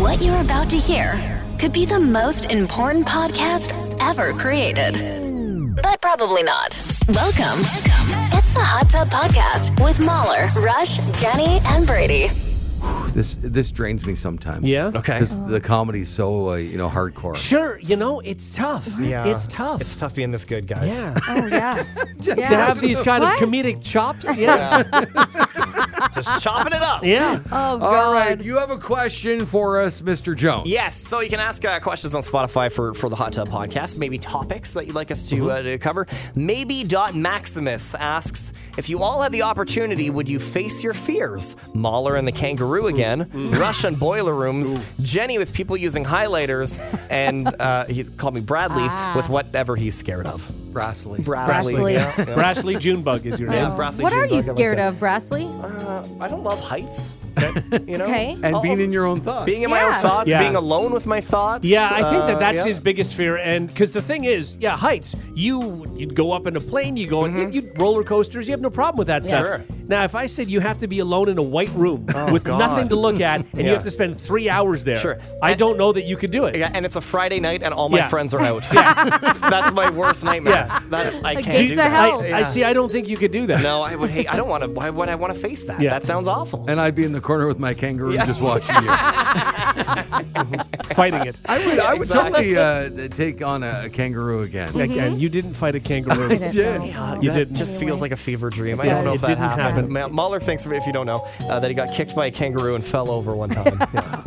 What you're about to hear could be the most important podcast ever created. But probably not. Welcome. It's the Hot Tub Podcast with Mahler, Rush, Jenny, and Brady. This drains me sometimes. Yeah? Okay. Because the comedy's so, hardcore. Sure, it's tough. Yeah. It's tough. It's tough being this good, guys. Yeah. Oh, yeah. To have these kind of What? comedic chops. Yeah. Just chopping it up. Yeah. Oh, God. All right, you have a question for us, Mr. Jones. Yes, so you can ask questions on Spotify for the Hot Tub Podcast, maybe topics that you'd like us to cover. Maybe.Maximus asks, if you all had the opportunity, would you face your fears? Mahler and the kangaroo again, Rush and boiler rooms, Jenny with people using highlighters, and he called me Bradley with whatever he's scared of. Brassley. Brassley. Yeah. Brassley Junebug is your name. Yeah, Brassley What are you Junebug, I like scared that. of, Brassley? I don't love heights. Okay. And being in your own thoughts. Being in my own Yeah. thoughts, Yeah. being alone with my thoughts. Yeah, I think that's yeah. his biggest fear, and because the thing is, heights. You'd go up in a plane, you go, you roller coasters. You have no problem with that stuff. Sure. Now, if I said you have to be alone in a white room with God. nothing to look at, and you Yeah. have to spend 3 hours there, Sure. I don't know that you could do it. Yeah, and it's a Friday night, and all my Yeah. friends are out. That's my worst nightmare. Yeah. I Like can't gates do of that. hell. I see. I don't think you could do that. No, I would hate. I don't want to. Why would I want to face that? Yeah. That sounds awful. And I'd be in the corner with my kangaroo just watching you. Fighting it. I would Exactly. totally take on a kangaroo again. Again, you didn't fight a kangaroo. didn't. did. No. You that didn't. just feels like a fever dream. I Yeah, don't know it if that didn't happened. happen. Mahler thinks, if you don't know, that he got kicked by a kangaroo and fell over one time.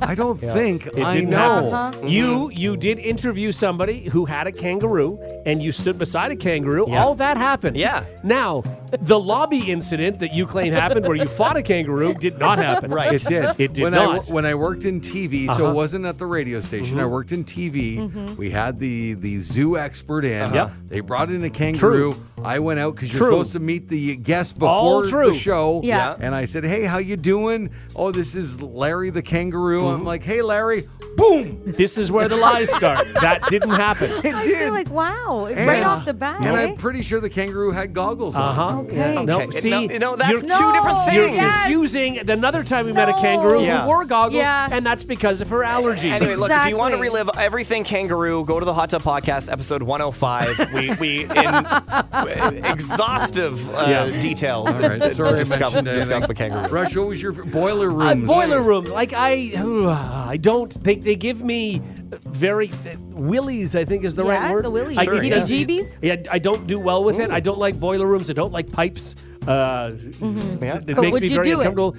I don't think It I didn't know. happen. You did interview somebody who had a kangaroo, and you stood beside a kangaroo. Yeah. All that happened. Yeah. Now, the lobby incident that you claim happened, where you fought a kangaroo, did not happen. Right. It did. It did when not. when I worked in TV, so it wasn't at the radio station. I worked in TV. We had the zoo expert in. Yep. They brought in a kangaroo. True. I went out because you're True. supposed to meet the guest All before true. the show. Yeah. And I said, "Hey, how you doing? Oh, this is Larry the kangaroo." I'm like, "Hey, Larry." Boom. This is where the lies start. That didn't happen. It I did. feel like, wow. And- Right off the bat. And eh? I'm pretty sure the kangaroo had goggles on. Uh-huh. Okay. No, Okay, see, no, that's you're- two different You're things. Yes. confusing another time we met a No. kangaroo Yeah. who wore goggles, Yeah. and that's because of her allergies. Anyway, look, if you want to Exactly. relive everything kangaroo, go to the Hot Tub Podcast, episode 105. We in exhaustive detail All right. Sorry I discuss mentioned anything. the kangaroo. Rush, what was your boiler rooms? Boiler room. Like I don't. They give me very willies. I think is the Yeah, right word. the willies. I, Sure, it yeah. doesn't- Heebie-jeebies? Yeah, I don't do well with it. I don't like boiler rooms. I don't like pipes. Yeah. It But makes would me you very do it? uncomfortable.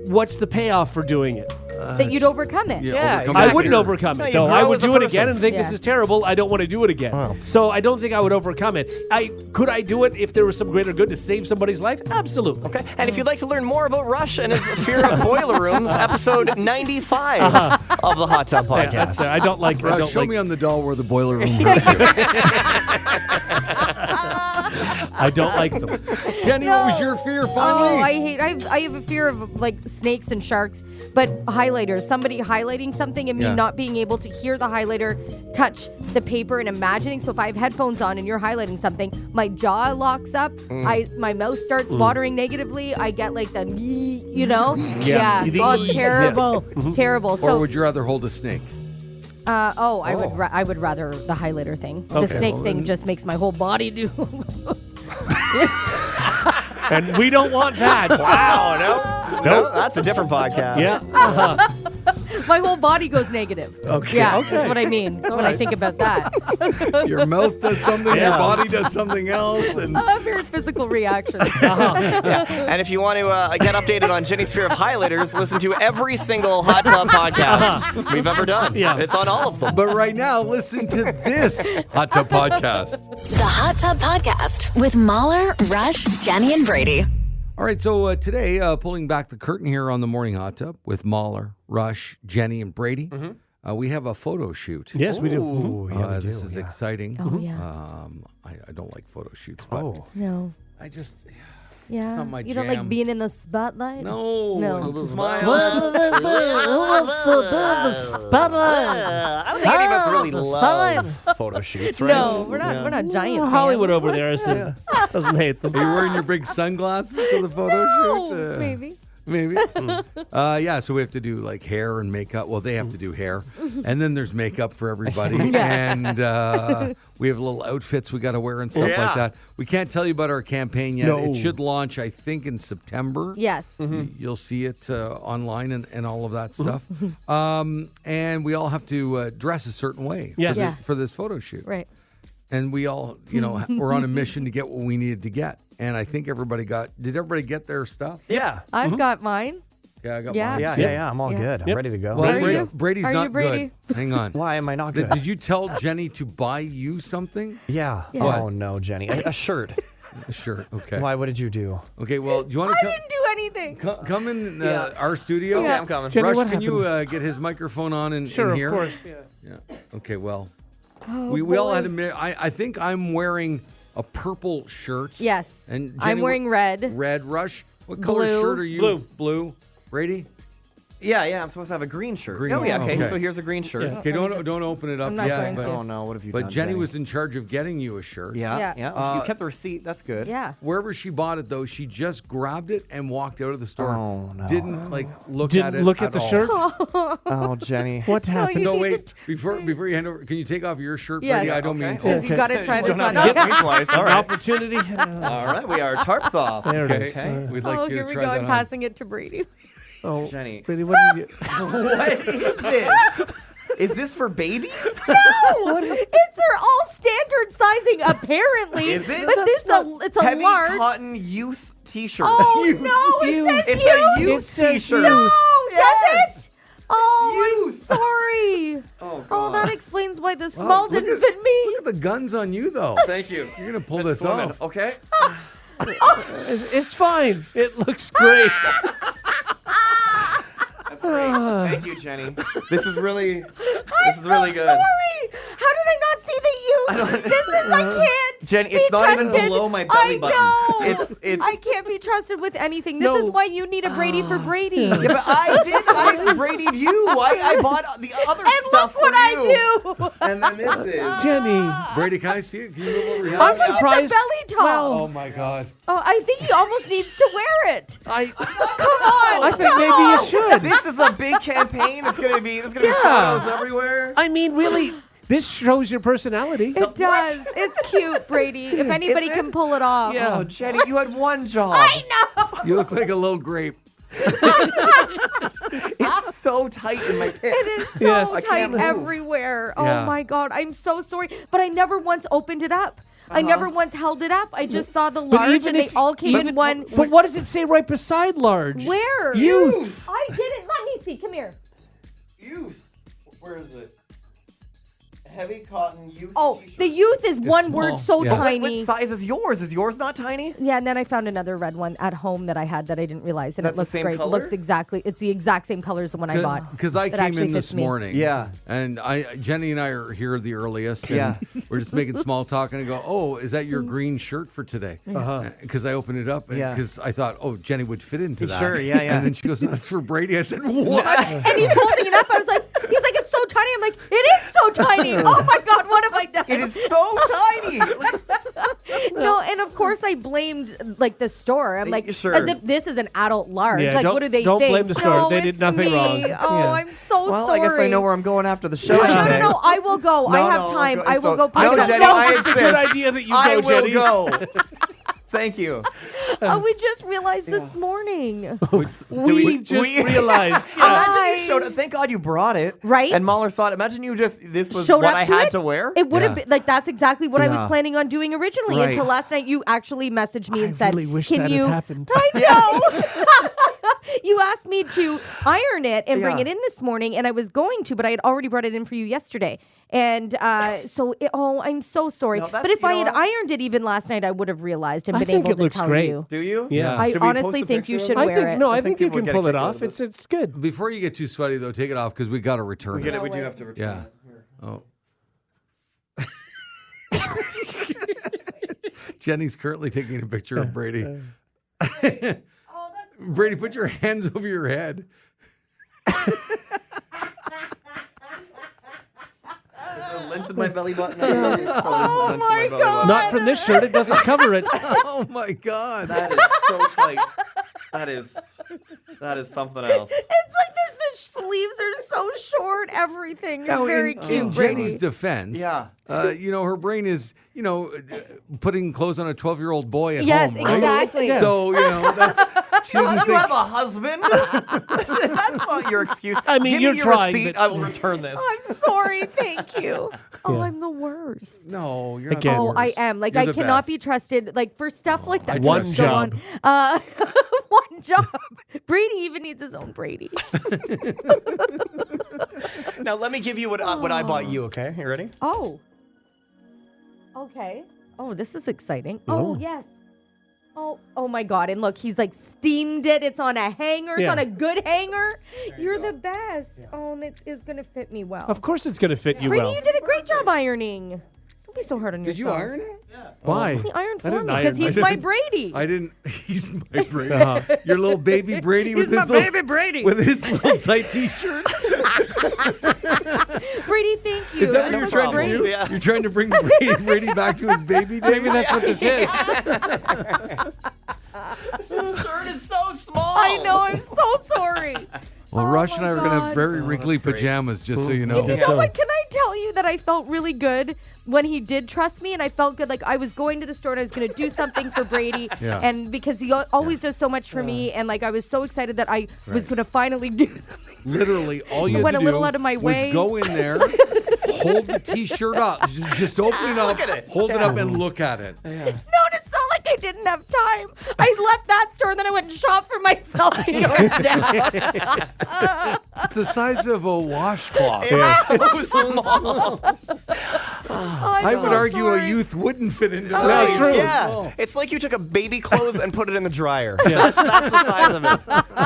What's the payoff for doing it? That you'd overcome it. Yeah, overcome I exactly. wouldn't overcome No, it. you No, I grow would as a do it person. again and think Yeah. this is terrible. I don't want to do it again. So I don't think I would overcome it. Could I do it if there was some greater good to save somebody's life? Absolutely. Okay. And if you'd like to learn more about Rush and his fear of boiler rooms, episode 95 of the Hot Tub Yeah, Podcast. that's, I don't like. I Rush, don't show like. me on the doll where the boiler room is. I don't like them. Jenny, what was your fear finally? Oh, I have a fear of like snakes and sharks, but highlighters. Somebody highlighting something and me Yeah. not being able to hear the highlighter touch the paper and imagining. So if I have headphones on and you're highlighting something, my jaw locks up. My mouth starts watering negatively. I get like the, you know? Yeah. Oh, it's terrible. Terrible. Or So, would you rather hold a snake? I would rather the highlighter thing. The Okay. snake Well, thing then- just makes my whole body do. And we don't want that. Wow, no, that's a different podcast. Yeah. My whole body goes negative. Okay. Yeah, Okay. that's what I mean when I think about that. Your mouth does something, your Yeah. body does something else, and A very physical reaction. Yeah. And if you want to get updated on Jenny's fear of highlighters, listen to every single Hot Tub podcast we've ever done. Yeah. It's on all of them. but right now, listen to this Hot Tub podcast. The Hot Tub Podcast with Mahler, Rush, Jenny, and Brady. All right, so today, pulling back the curtain here on the Morning Hot Tub with Mahler, Rush, Jenny, and Brady, we have a photo shoot. Yes, we do. Mhm. Ooh, This is exciting. Oh, yeah. I don't like photo shoots, but No. I just, Yeah. not my you don't jam. like being in the spotlight? no. No. Smile. I don't think any of us really love photo shoots, right? No, we're not giant fans. Hollywood over there doesn't hate them. Are you wearing your big sunglasses to the photo shoot? Maybe. Maybe. Yeah, so we have to do like hair and makeup. Well, they have to do hair. And then there's makeup for everybody. And we have little outfits we got to wear and stuff like that. We can't tell you about our campaign yet. No. It should launch, I think, in September. Yes. You'll see it online and all of that stuff. And we all have to dress a certain way Yes. for this photo shoot. Right. And we all, we're on a mission to get what we needed to get. And I think did everybody get their stuff? Yeah. I've got mine. Yeah, I got Yeah. mine. Yeah. I'm all good. I'm Yep. ready to go. Well, Are you? Brady's Are you, not Brady? good. Hang on. Why am I not good? Did you tell Jenny to buy you something? Yeah. What? Oh no, Jenny. A shirt. A shirt. Okay. Why? What did you do? Okay. Well, do you want I to didn't do anything. come in our studio? Okay, I'm coming. Jenny, Rush, what can you get his microphone on in Sure, here? of course. Yeah. Yeah. Okay. Well, Oh, we all boy. had to. I think I'm wearing a purple shirt. Yes. And I'm Jenny, wearing red. Red. Rush. What color Blue. shirt are you? Blue. Blue. Brady. Yeah. I'm supposed to have a green shirt. Green. Oh yeah. Okay. Okay. So here's a green shirt. Yeah. Okay. Don't open it up I'm not yet. going but, to. Oh no. What have you but done? Jenny was in charge of getting you a shirt. Yeah. Yeah. You kept the receipt. That's good. Yeah. Wherever she bought it, though, she just grabbed it and walked out of the store. Oh, no. Didn't look at it. Didn't look at the all. shirt. Oh, Jenny. What happened? you No, need wait. to- Before you hand over, can you take off your shirt, Yes. Brady? I don't mean Okay. to. You got to try this Don't on. have to get me twice. All An right. opportunity. All right. We are tarps off. There it Okay. is. We'd like Oh, you here to we try go. that I'm on. passing it to Brady. Oh, Jenny. Brady, what did you? What is this? Is this for babies? No, they're all standard sizing apparently. Is it? But That's it's a Heavy large. cotton youth T-shirt. Oh Youth. no, it Youth. says It's youth. a youth It says T-shirt. youth. No, Yes. does it? Oh, Youth. I'm sorry. Oh, Oh, God. that explains why the Wow, small look didn't at- fit me. Look at the guns on you, though. Thank you. You're gonna pull this Swimming. off. Okay. It's fine. It looks great. That's great. Thank you, Jenny. This is really good. Sorry. How did I not see the youth? This is I can't. Jenny, be it's not even trusted. below my belly button. I know. It's I can't be trusted with anything. This No. is why you need a Brady for Brady. Yeah, but I Brady'd you. I bought the other And stuff look what for I you. do. And then this is. Jenny. Brady, can I see it? Can you move over here? I'm It's a surprised. belly top. Oh my God. Oh, I think he almost needs to wear it. I Come on. think maybe you should. This is a big campaign. There's gonna be Yeah. photos everywhere. I mean, really, this shows your personality. It does. It's cute, Brady. If anybody Is it? can pull it off. Yeah. Oh, Jenny, you had one job. I know. You look like a little grape. It's so tight in my pants. It is so Yes. I tight can't move. everywhere. Yeah. Oh my God. I'm so sorry. But I never once opened it up. I never once held it up. I just saw the But large even and they if- all came in even- one. But what does it say right beside large? Where? Youth. I didn't. Let me see. Come here. Youth. Where is it? Heavy cotton youth Oh, T-shirt. the youth is one small. word so Yeah. What tiny. size is yours? Is yours not tiny? Yeah, and then I found another red one at home that I had that I didn't realize, and That's it the looks same great. color? It looks exactly. It's the exact same color as the one I bought. Because I That came actually in this fits me. morning. Yeah. And Jenny and I are here the earliest. And Yeah. We're just making small talk, and I go, "Oh, is that your green shirt for today?" Because I opened it up, Yeah. because I thought, "Oh, Jenny would fit into that." Sure, yeah, yeah. And then she goes, "No, that's for Brady." I said, "What?" And he's holding it up. I was like, he's like, it's so tiny. I'm like, it is so tiny. Oh my God, what have I done? It is so tiny. No, and of course I blamed like the store. I'm like, Sure. as if this is an adult large. Yeah, like, don't- what do they don't think? blame the store. No, They did it's nothing me. wrong. Oh, Yeah. I'm so Well, sorry. I guess I know where I'm going after the show. No, today. no, I will go. I No, have no, time. go- I will so- go pick No, it up. Jenny, No, I It's a good idea that you I go, will Jenny. go. Thank you. we just realized this morning. We just realized. Yeah. Imagine you showed up. Thank God you brought it. Right? And Mahler saw it. Imagine you just, this was Showed what up I to had it. to wear. It would have Yeah. been like that's exactly what I was Yeah. planning on doing originally Right. until last night. You actually messaged me and I said, really wish "Can that had you?" happened. I know. You asked me to iron it and bring Yeah. it in this morning, and I was going to, but I had already brought it in for you yesterday. And I'm so sorry. No, that's- but if you I know had what? ironed it even last night, I would have realized and I been think able it to looks tell great. you. Do you? Yeah. I Should we post honestly a think you picture of should it? I wear think it. no. I I think think you people can get a pull it good off. look at It's good. Before you get too sweaty, though, take it off because we got to return We, it. we No do way. have to return Yeah. it. Oh. Jenny's currently taking a picture of Brady. Oh, Brady, put your hands over your head. Lint in my belly button. Oh my God. Not from this shirt. It doesn't cover it. Oh my God. That is so tight. That is. That is something else. It's like the sleeves are so short. Everything is Now, very in cute. Jenny's Brady. defense, Yeah. her brain is, putting clothes on a 12-year-old boy at Yes, home, right? exactly. Yeah. So, that's... She doesn't You think, have a husband? That's not your excuse. I mean, Give you're me your trying, receipt. but- I will return this. I'm sorry. Thank you. Oh, I'm the worst. no, you're not Again. the Oh, worst. I am. Like, You're I the cannot best. be trusted. Like, for stuff like that. One Just go job. on. One job. Brady even needs his own Brady. Now, let me give you what I bought you, okay? You ready? Oh. Okay. Oh, this is exciting. Oh. Oh, yes. Oh my God. And look, he's like steamed it. It's on a hanger. It's Yeah. on a good hanger. You're the best. Oh, and it is going to fit me well. Of course it's going to fit you Brady, well. you did a great job ironing. Don't be so hard on Did you yourself. iron it? Why? He ironed I for didn't me iron because he's mine. my Brady. I didn't. He's my Brady. Uh-huh. Your little baby Brady with He's his my little baby Brady. with his little tight T-shirt. Brady, thank you. Is that what No you're trying to problem. do? Yeah. You're trying to bring Brady back to his baby day? Maybe that's what this is. This shirt is so small. I know. I'm so sorry. Well, Oh Rush and my I are going to have God. very wrinkly great. pajamas, just so you know. You Yeah. know what? Can I tell you that I felt really good when he did trust me, and I felt good. Like I was going to the store and I was going to do something for Brady, Yeah. and because he always does so much for me, and like I was so excited that I was going to finally do something. Literally, all you had Went to a little do out of my was way. go in there, hold the T-shirt up, just open it up, look at it. hold it up, and look at it. No, and it's not like I didn't have time. I left that store and then I went and shopped for myself in Yorktown. It's the size of a washcloth. It's so small. I would argue a youth wouldn't fit into that. That's true. Yeah. It's like you took a baby clothes and put it in the dryer. That's the size of it.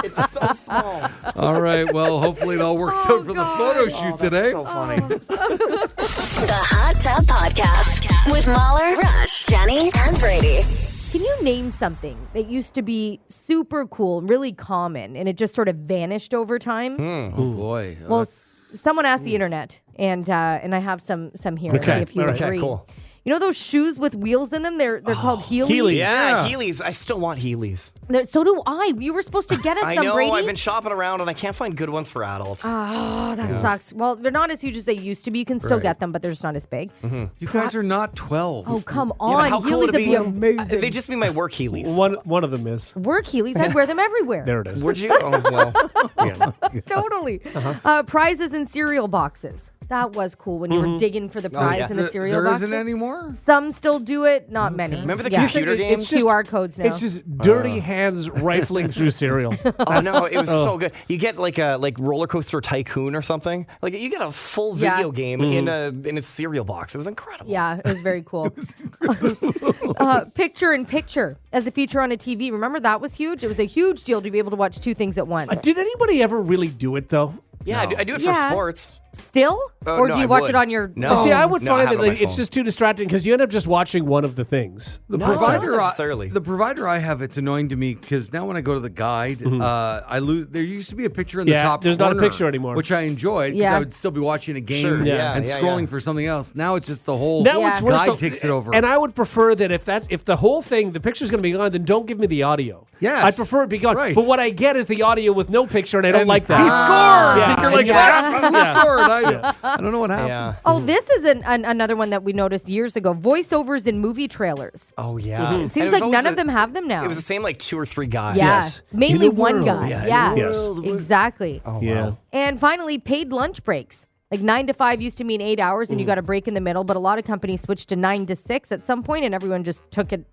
It's so small. All right. Well, hopefully it all works out for the photo shoot today. So funny. The Hot Tub Podcast with Mahler, Rush, Jenny, and Brady. Can you name something that used to be super cool and really common and it just sort of vanished over time? Oh boy. Well, someone asked the internet, and I have some here. Okay. See if you All right. agree. Okay, cool. You know those shoes with wheels in them? They're called Heelys. Heelys. Yeah, Yeah. Heelys. I still want Heelys. So do I. You were supposed to get us I some, know. Brady. I've been shopping around and I can't find good ones for adults. Oh, that sucks. Well, they're not as huge as they used to be. You can still Right. get them, but they're just not as big. You guys are not 12. Oh, come Yeah, but on. how cool Heelys would would it be amazing. They just be my work Heelys. One of them is. Work Heelys. I'd wear them everywhere. There it is. Would you? Oh, well. Yeah. Totally. Prizes in cereal boxes. That was cool when you were digging for the prize yeah. in the cereal There box. isn't anymore? Some still do it, not many. Remember the Yeah. computer It's games? just- QR codes now. It's just dirty hands rifling through cereal. Oh no, it was so good. You get like a Roller Coaster Tycoon or something. Like you get a full Yeah. video game in a cereal box. It was incredible. Yeah, it was very cool. Picture in picture as a feature on a TV. Remember that was huge? It was a huge deal to be able to watch two things at once. Did anybody ever really do it though? Yeah, I do it for Yeah. sports. Still? Oh, or no, do you I watch would. it on your No. phone? See, I would No, I find have that it on my it's phone. just too distracting because you end up just watching one of the things. The No, provider, not necessarily. the provider I have, it's annoying to me because now when I go to the guide, I lose. There used to be a picture in the Yeah, top there's not a corner, picture anymore. which I enjoyed because Yeah. I would still be watching a game Sure, yeah, and yeah, scrolling yeah. for something else. Now it's just the whole Now Yeah. it's worse. guide though. takes it over. And I would prefer that if the whole thing, the picture's going to be gone, then don't give me the audio. Yes. I prefer it be gone. Right. But what I get is the audio with no picture, and I don't And like that. He scores, Yeah. and you're like, Yeah. what? He Yeah. scored. I don't know what happened. Yeah. Oh, this is another one that we noticed years ago. Voiceovers in movie trailers. Oh yeah. Mm-hmm. It Seems like none of them have them now. It was the same like 2 or 3 guys. yeah, Yes. mainly In a one world. guy. Yeah, Yeah, Yes. exactly. Oh, Yeah. wow. And finally, paid lunch breaks. Like 9 to 5 used to mean 8 hours, and you got a break in the middle. But a lot of companies switched to 9 to 6 at some point, and everyone just took it,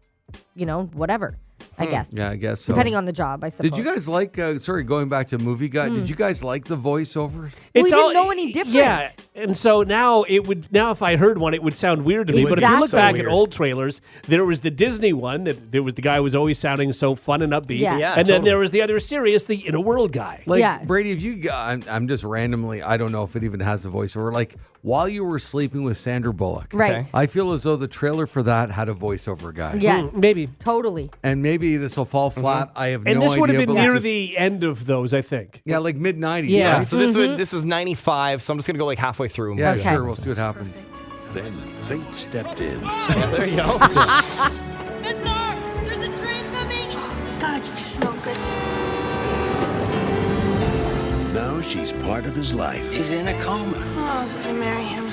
whatever. I guess. Yeah, I guess so. Depending on the job, I suppose. Did you guys like? Sorry, going back to movie guide. Did you guys like the voiceovers? We didn't know any different. Yeah, and so now if I heard one, it would sound weird to me. But if you look Exactly. back So at weird. old trailers, there was the Disney one that there was the guy who was always sounding so fun and upbeat. Yeah. Yeah, and then totally. there was the other serious, the In a World guy. Like Yeah. Brady, if you, I'm just randomly. I don't know if it even has a voiceover. Like while you were sleeping with Sandra Bullock, Right. I feel as though the trailer for that had a voiceover guy. Yes. Maybe. Totally. And maybe this will fall flat. I have And no this idea. would have been but near just- the end of those, I think. yeah, like mid '90s. Yeah. right? So this is 95. So I'm just gonna go like halfway through. Yeah, Okay. sure. We'll see what happens. Then fate stepped in. There you go. Mister, there's a train coming. God, you smell good. she's part of his life. He's in a coma. Oh, I was gonna marry him.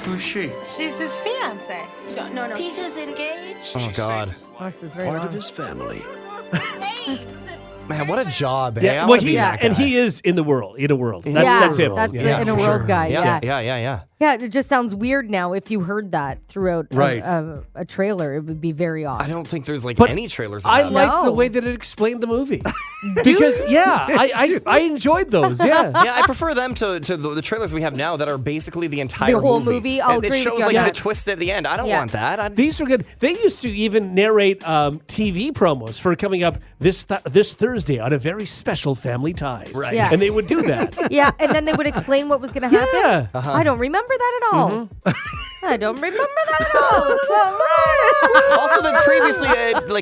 Who's she? She's his fiance. No. Peter's engaged. Oh, God. Oh, this is very Part long. of his family. Man, what a job, eh? Yeah, I well, wanna be that and guy. he is in a world. Yeah, That's him. That's Yeah. the in a world guy. Yeah. Yeah. It just sounds weird now. If you heard that throughout Right. a trailer, it would be very odd. I don't think there's like But any trailers. I about it. like the No. way that it explained the movie. Because, I enjoyed those. Yeah. Yeah, I prefer them to the trailers we have now that are basically the entire The whole movie? I'll It agree with shows you on like that. the twist at the end. I don't Yeah. want that. These are good. They used to even narrate TV promos for coming up this Thursday on A Very Special Family Ties. Right. Yeah. And they would do that. Yeah, and then they would explain what was going to happen. Yeah. I don't remember that at all. I don't remember that at all. Also, then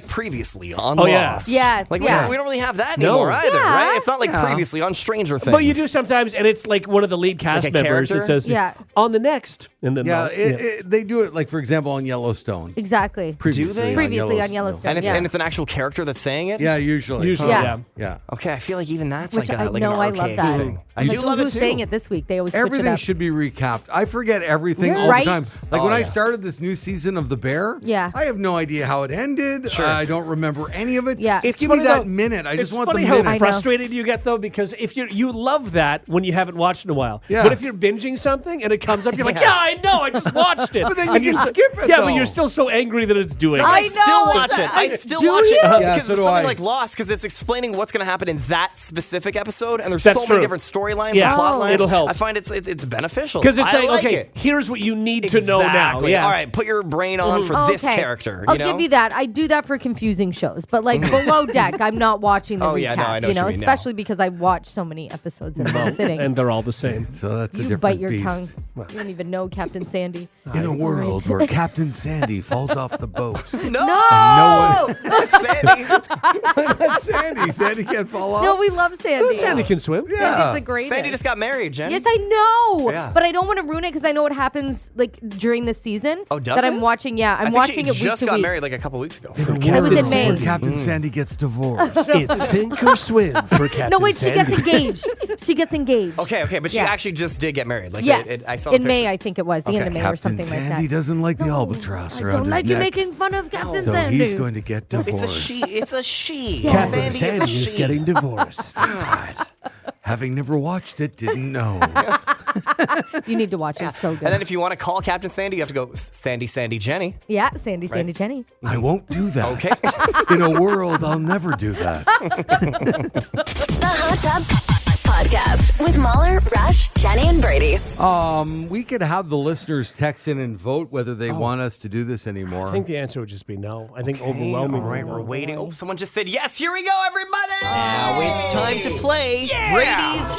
previously on Oh, yeah. Lost. Yes, Like yeah. we don't really have that anymore either, Yeah. right? It's not like previously on Stranger Things. But you do sometimes, and it's like one of the lead cast Like a members character? that says, Yeah. on the next. And then Yeah, they'll- they do it, like, for example, on Yellowstone. Exactly. Previously Previously on Yellowstone. and it's an actual character that's saying it. Yeah, usually. Usually, Yeah. yeah. Yeah. Okay, I feel like even that's Which like I like know an I love archaic that. thing. I Like, do love who's it too. saying it this week? They always switch Everything it up. should be recapped. I forget everything all Right? the time. Like when Oh, I yeah. started this new season of The Bear, Yeah. I have no idea how it ended. Sure. I don't remember any of it. Yeah. Just It's give me funny that though- minute. I just want the funny how minute. I know. frustrated you get though, because if you love that when you haven't watched in a while. Yeah. But if you're binging something and it comes up, you're like, yeah, I know, I just watched it. But then you And can you're skip it, Yeah, though. but you're still so angry that it's doing it. I I still know, watch it's- it. I still do watch it you? Yeah, because so it's do something I. like Lost because it's explaining what's going to happen in that specific episode, and there's That's so true. many different storylines Yeah. and plot Oh. lines. It'll help. I find it's beneficial Because it's I like, okay, it. here's what you need to know now. Exactly. Yeah. All right, put your brain on for this Okay. character. I'll you know? give you that. I do that for confusing shows, but like Below Deck, I'm not watching the Oh, recap. yeah, no, I know what you mean now. especially because I watch so many episodes in one sitting. And they're all the same. So that's a You different bite your beast. tongue. You don't even know Captain Sandy. In a world where Captain Sandy falls off the boat. No, No, that's Sandy. That's Sandy. Sandy can't fall off. no, we love Sandy. Sandy can swim. Sandy's the greatest. Sandy just got married, Jen. Yes, I know. Yeah. But I don't want to ruin it because I know what happens like during the season. Oh, does that it? I'm watching. Yeah, I I'm think watching she it week just to got week. married like a couple weeks ago. It was in May. Where Captain Sandy gets divorced. It's sink or swim for Captain No, wait, she Sandy. gets engaged. She gets engaged. Okay, but she Yeah. actually just did get married. Like, Yes, I saw in the May, pictures. I think it was the end of May or Captain something like Sandy that. doesn't like the albatross I around don't his like neck. you making fun of Captain so Sandy. he's going to get It's divorced. a she. It's a she. Captain Sandy Sandy is a is she. getting divorced. Having never watched it, didn't know. You need to watch it. It's so good. And then if you want to call Captain Sandy, you have to go Sandy, Jenny. Yeah, Sandy, Jenny. I won't do that. Okay. In a world, I'll never do that. The Hot Tub Podcast with Mahler, Rush, Jenny, and Brady. We could have the listeners text in and vote whether they want us to do this anymore. I think the answer would just be no. I think All overwhelmingly. right, no. we're waiting. Oh, someone just said yes. Here we go, everybody. Now it's time to play Brady's.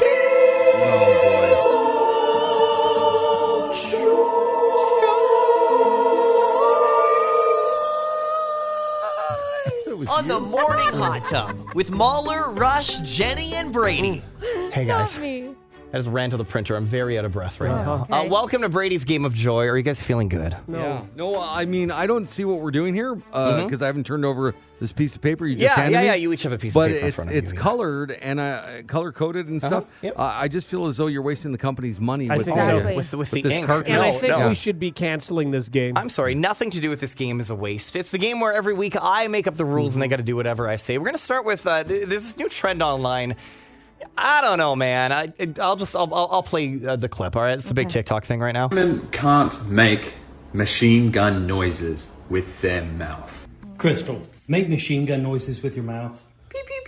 On the morning hot tub with Mahler, Rush, Jenny, and Brady. Hey guys, Me. I just ran to the printer. I'm very out of breath right now. okay. Welcome to Brady's Game of Joy. Are you guys feeling good? Yeah. No, I mean, I don't see what we're doing here because I haven't turned over this piece of paper you just Yeah, handed me. yeah. You each have a piece But of paper in it's, front of you. it's colored and color coded and stuff. Yep. I just feel as though you're wasting the company's money I with, think the, so. Exactly. with the this ink. cartridge. And I No, think no. we should be canceling this game. I'm sorry, nothing to do with this game is a waste. It's the game where every week I make up the rules and they got to do whatever I say. We're going to start with there's this new trend online. I don't know, man. I'll play the clip. All right, it's a big TikTok thing right now. Women can't make machine gun noises with their mouth. Crystal, make machine gun noises with your mouth. Pew pew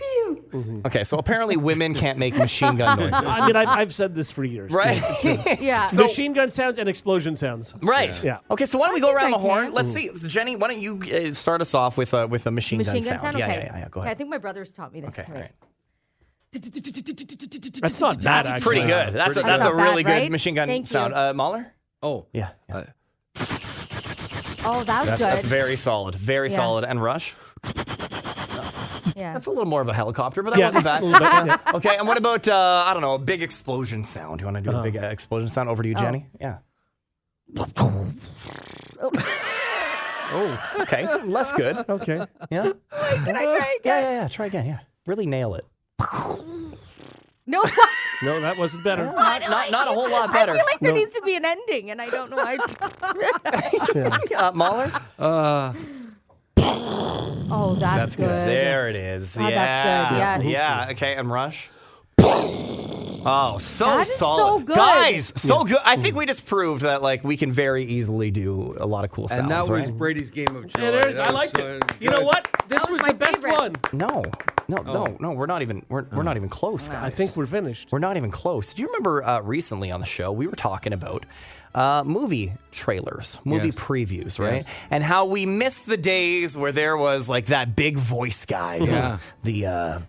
pew. Okay, so apparently women can't make machine gun noises. I mean, I've said this for years. Right? Yeah. Machine gun sounds and explosion sounds. Right. Yeah. Okay, so why don't we go around the I can. horn? Let's see. So Jenny, why don't you start us off with a machine gun sound? Okay. Yeah. Go Okay, I ahead. think my brother's taught me this. Okay, all right. That's not bad, actually. Pretty good. That's a not really bad, good right? machine gun Thank sound. you. Mahler? Oh, Yeah. Oh, that was good. That's very solid. Very Yeah. solid. And Rush? Yeah. That's a little more of a helicopter, but that Yeah, wasn't bad. a little bit, yeah. Okay, and what about, I don't know, a big explosion sound? You want to do a big explosion sound? Over to you, Jenny. Yeah. Oh, okay. Less good. Okay. Yeah? Can I try again? Yeah. Try again. Yeah. Really nail it. No. No, that wasn't better. Not a whole lot better. I feel like there needs to be an ending, and I don't know why. Mahler? Oh, that's good. There it is. Oh, that's good. Yeah. Okay, and Rush? Oh, so That is solid. so good. Guys, so good. I think we just proved that like we can very easily do a lot of cool sounds, And that right? was Brady's game of joy. Yeah, That I was liked so it. You know good. what? This was was my the best favorite. one. No, we're not even close, guys. I think we're finished. We're not even close. Do you remember recently on the show we were talking about movie trailers, movie Yes. previews, right? Yes. And how we missed the days where there was like that big voice guy, the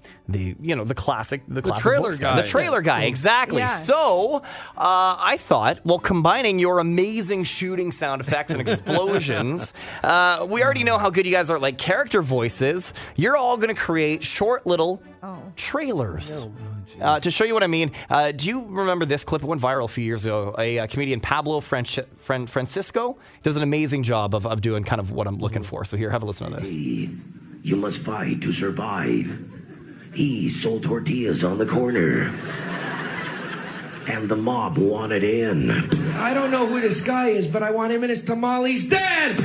classic trailer voice guy. the trailer guy, exactly. Yeah. So I thought, well, combining your amazing shooting sound effects and explosions, we already know how good you guys are at like character voices. You're all going to create short little trailers. To show you what I mean, do you remember this clip? It went viral a few years ago. A comedian, Pablo Francisco, does an amazing job of doing kind of what I'm looking for. So here, have a listen to this. You must fight to survive. He sold tortillas on the corner. And the mob wanted in. I don't know who this guy is, but I want him in his tamales dead!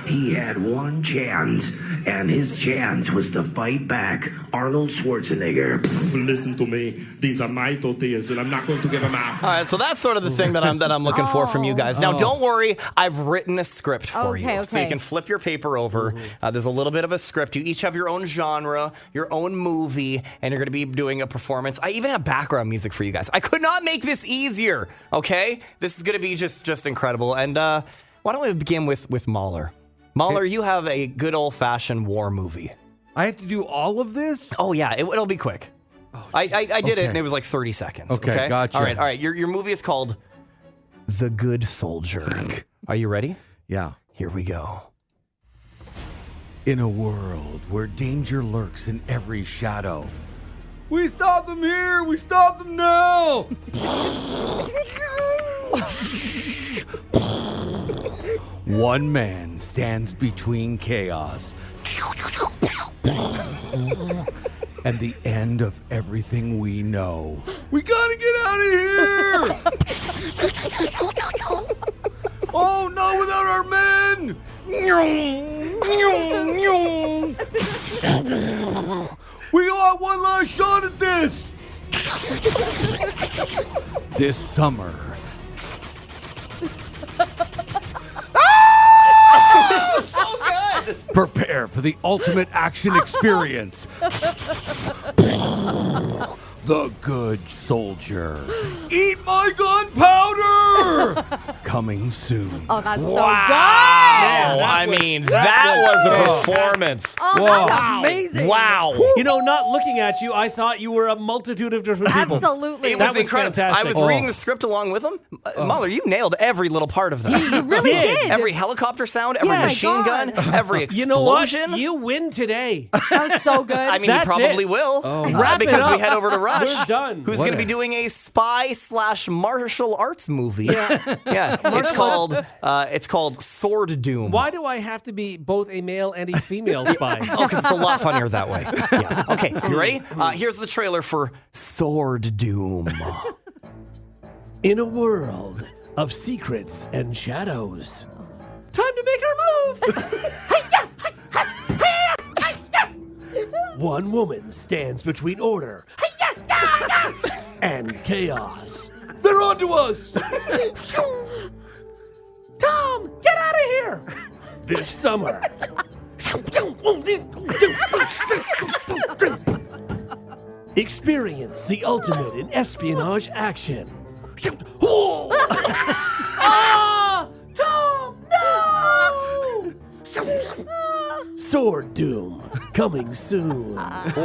He had one chance, and his chance was to fight back Arnold Schwarzenegger. Listen to me. These are my tortillas, and I'm not going to give them out. All right, so that's sort of the thing that I'm looking for from you guys. Now, don't worry, I've written a script for you, so you Okay. can flip your paper over. There's a little bit of a script. You each have your own genre, your own movie, and you're going to be doing a performance. I even have background music for you guys. I could not make this easier. Okay, this is going to be just incredible. And why don't we begin with Mahler? Mahler, you have a good old-fashioned war movie. I have to do all of this? Oh, yeah, it'll be quick. I did it, and it was like 30 seconds. Okay, gotcha. All right. Your movie is called The Good Soldier. Are you ready? Yeah. Here we go. In a world where danger lurks in every shadow, we stop them here! We stop them now! One man stands between chaos and the end of everything we know. We gotta get out of here! Oh, not without our men! We got one last shot at this! This summer. This is so good! Prepare for the ultimate action experience. The Good Soldier. Eat my gunpowder! Coming soon. Oh, that's so good. Wow! I mean, that was a performance. Oh, that's amazing. Wow! You know, not looking at you, I thought you were a multitude of different people. Absolutely. It That was was incredible. fantastic. I was reading the script along with him. Mahler, you nailed every little part of that. You really did. Every helicopter sound, every Yeah, machine my gun, God. every explosion. You know what? You win today. That was so good. I mean, That's you probably it. will. Wrap it because we up. head over to Rush. We're done. Who's What going to be a- doing a spy/martial arts movie? Yeah. It's called Sword Doom. Why do I have to be both a male and a female spy? Oh, because it's a lot funnier that way. Yeah. Okay, you ready? Here's the trailer for Sword Doom. In a world of secrets and shadows, time to make our move. One woman stands between order and chaos. They're onto us. Tom, get out of here. This summer. Experience the ultimate in espionage action. Ah! Tom, no! Sword Doom, coming soon. Very good.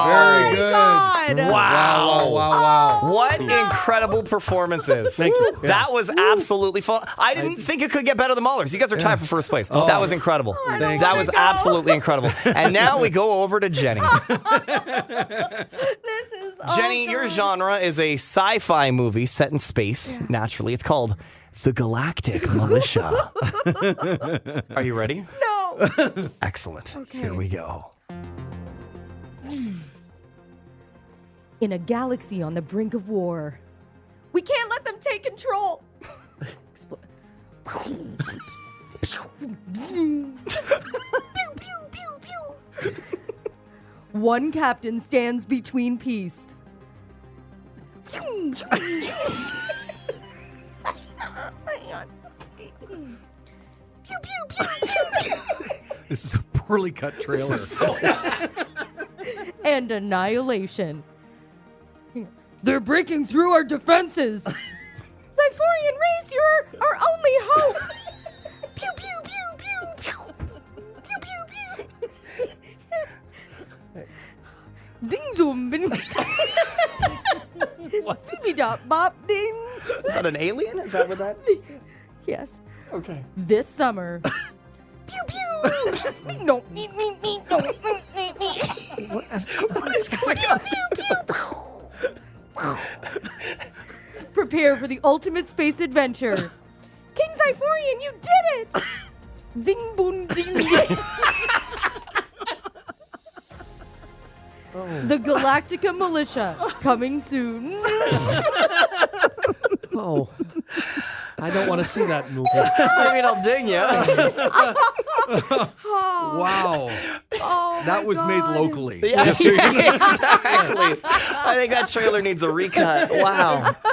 Very good. God. Wow. Wow. What incredible performances. Thank you. That was absolutely fun. I didn't think it could get better than Mahler's. You guys are tied for first place. That was incredible. That was absolutely incredible. And now we go over to Jenny. This is Jenny, your genre is a sci-fi movie set in space. Naturally, it's called The Galactic Militia. Are you ready? No. Excellent. Here we go. in a galaxy on the brink of war. We can't let them take control. One captain stands between peace. This is a poorly cut trailer. And annihilation. They're breaking through our defenses. Zyphorian race, you're our only hope. Pew, pew, pew, pew, pew. Pew, pew, pew. Zing, zoom, bin. Zippy-dop, bop, ding. Is that an alien? Is that what that? Yes. Okay. This summer. Pew, pew. No, me, no, What is going on? Prepare for the ultimate space adventure. King Zyphorian, you did it! Zing, boom, ding, ding. The Galactica Militia, coming soon. Oh, I don't want to see that movie. I mean, I'll ding you. Wow. Oh, That was made God. locally. Yeah, Just so you know. exactly. I think that trailer needs a recut. Wow. Can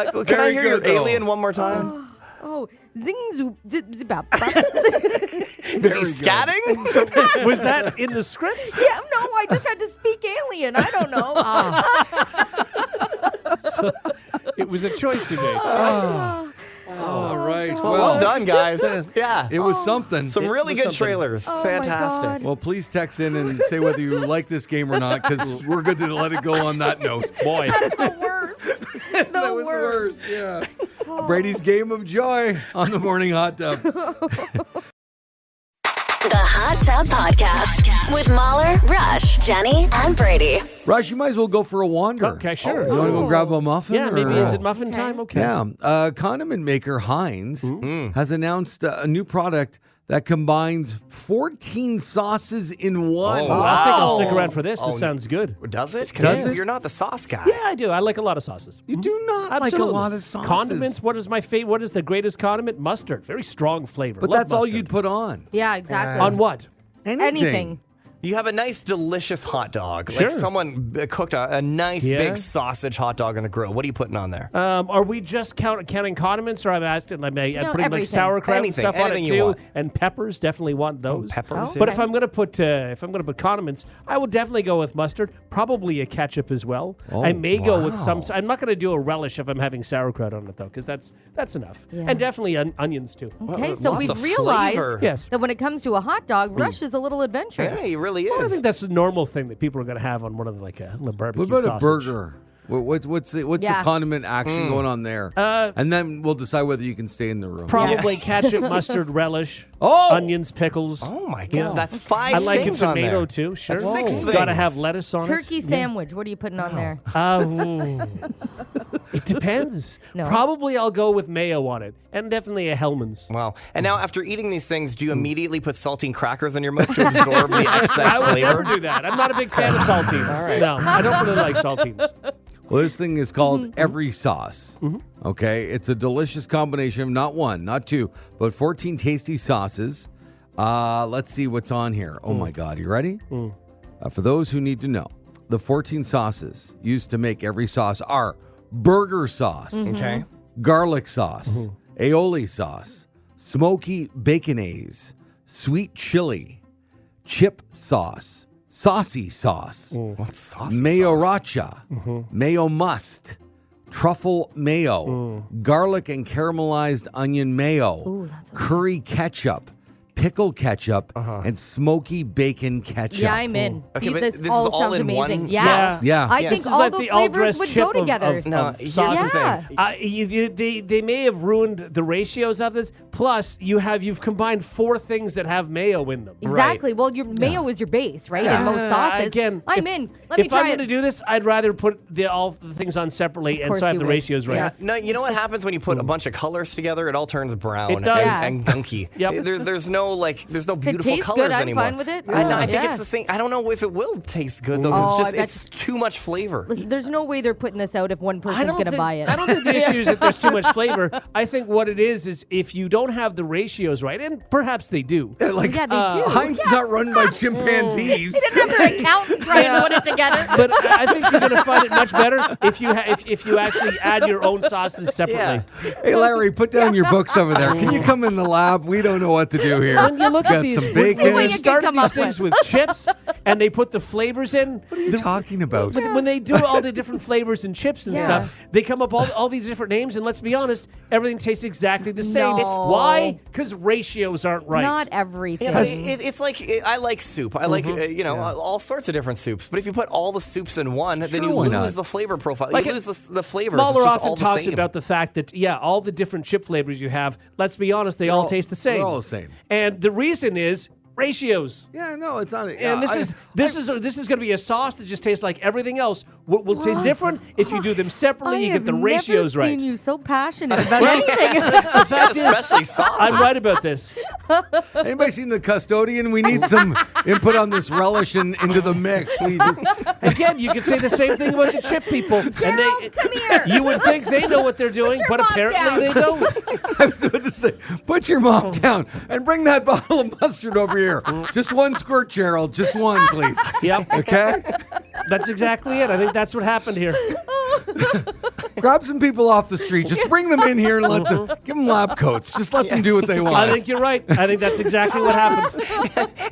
I Very hear your good, though. alien one more time? Oh, zing, zoop, zip, zip, bop, bop. Is he Very good. scatting? Was that in the script? Yeah, no, I just had to speak alien. I don't know. It was a choice you made. All right. Well done, guys. Yeah. It was something. Some really good trailers. Oh, my Fantastic. God. Well, please text in and say whether you like this game or not, because we're good to let it go on that note. Boy. The worst. That was the worst. Yeah. Brady's Game of Joy on the Morning Hot Tub. The Hot Tub Podcast with Mahler, Rush, Jenny, and Brady. Rush, you might as well go for a wander. Okay, sure. You want to go grab a muffin? Yeah, maybe or- is it muffin time? Okay. Yeah. Condiment maker Heinz has announced a new product that combines 14 sauces in one. Oh, I think I'll stick Wow. around for this. This sounds good. Does it? Does Because it? you're not the sauce guy. Yeah, I do. I like a lot of sauces. You do not Absolutely. like a lot of sauces. Condiments. What is my favorite? What is the greatest condiment? Mustard. Very strong flavor. But Love that's all mustard. you'd put on. Yeah, exactly. On what? Anything. You have a nice, delicious hot dog. Sure. Like someone cooked a nice, Yeah. big sausage hot dog on the grill. What are you putting on there? Are we just counting condiments, or I'm asking, I'm putting like everything. sauerkraut and Anything, stuff on it anything you too, want. and peppers? Definitely want those. peppers, But yeah. if I'm gonna put condiments, I would definitely go with mustard. Probably a ketchup as well. Oh, I may go with some. wow. I'm not gonna do a relish if I'm having sauerkraut on it though, because that's enough. Yeah. And definitely onions too. Okay, so Lots we've of realized flavor. Yes. that when it comes to a hot dog, Rush is a little adventurous. Yeah, he really Well, I is. think that's a normal thing that people are gonna have on one of the barbecue. What about sausage. a burger? What's the Yeah. condiment action going on there? And then we'll decide whether you can stay in the room. Probably ketchup, mustard, relish, Oh! onions, pickles. Oh my God, Yeah. that's 5 I like a things on tomato there. too. Sure, That's 6 You gotta things. have lettuce on Turkey it. sandwich. What are you putting on there? It depends. No. Probably I'll go with mayo on it, and definitely a Hellman's. Wow. And now, after eating these things, do you immediately put saltine crackers in your mouth to absorb the excess I would flavor? never do that. I'm not a big fan of saltines. No, I don't really like saltines. Well, this thing is called Every Sauce. Okay, it's a delicious combination of not one, not two, but 14 tasty sauces. Let's see what's on here. Oh my God, you ready? For those who need to know, the 14 sauces used to make Every Sauce are burger sauce, Okay. garlic sauce, aioli sauce, smoky baconaise, sweet chili, chip sauce, saucy sauce, What's saucy mayo sauce? racha, mayo must, truffle mayo, garlic and caramelized onion mayo, Ooh, that's curry ketchup, pickle ketchup, and smoky bacon ketchup. Yeah, I'm in. Okay, but This this is all all sounds in amazing. one Yeah. sauce? Yeah. I This think is all like the the flavors all-dressed would chip go together. No, here's the Yeah. thing. They may have ruined the ratios of this. Plus, you've combined 4 things that have mayo in them. Exactly. Well, your mayo is your base, right? And most sauces. Again, I'm if- in. Let me if I'm try going to it. do this, I'd rather put all the things on separately, and course so I have you the would. ratios right. Yes. No, you know what happens when you put a bunch of colors together? It all turns brown It does. and gunky. Yep. There's no there's no beautiful tastes colors good, I'm anymore. fine with it. I think Yeah. it's the same. I don't know if it will taste good though. 'Cause it's too much flavor. Listen, there's no way they're putting this out if one person's going to buy it. I don't think the issue is that there's too much flavor. I think what it is if you don't have the ratios right, and perhaps they do. Like, Yeah, they do. Heinz is not run by chimpanzees. They didn't have their accountant trying to put it together. But I think you're going to find it much better if you actually add your own sauces separately. Hey, Larry, put down your books over there. Can you come in the lab? We don't know what to do here. When you look Got at these, some when bacon. they started these things with chips and they put the flavors in. What are you talking about? When they do all the different flavors and chips and stuff, they come up all these different names, and let's be honest, everything tastes exactly the same. No. Why? Because ratios aren't right. Not everything. Yeah, but it's like I like soup. I like all sorts of different soups. But if you put all the soups in one, then you why lose not? the flavor profile. Like you lose the flavors. Mahler It's just often all the talks same. about the fact that all the different chip flavors you have. Let's be honest, they all taste the same. They're all the same. And the reason is ratios. Yeah, no, it's not. And this is going to be a sauce that just tastes like everything else. Will taste different if you do them separately. You get the ratios I've never right. seen you so passionate about anything. The fact is, Especially sauces. I'm right about this. Anybody seen The Custodian? We need some input on this relish into the mix. Again, you could say the same thing about the chip people. Gerald, come here. You would think they know what they're doing, but mom apparently they don't. I was about to say, put your mom down and bring that bottle of mustard over here. Just one squirt, Gerald. Just one, please. Yep. Okay? That's exactly it. I think that's what happened here. Grab some people off the street. Just bring them in here and give them lab coats. Just let them do what they want. I think you're right. I think that's exactly what happened.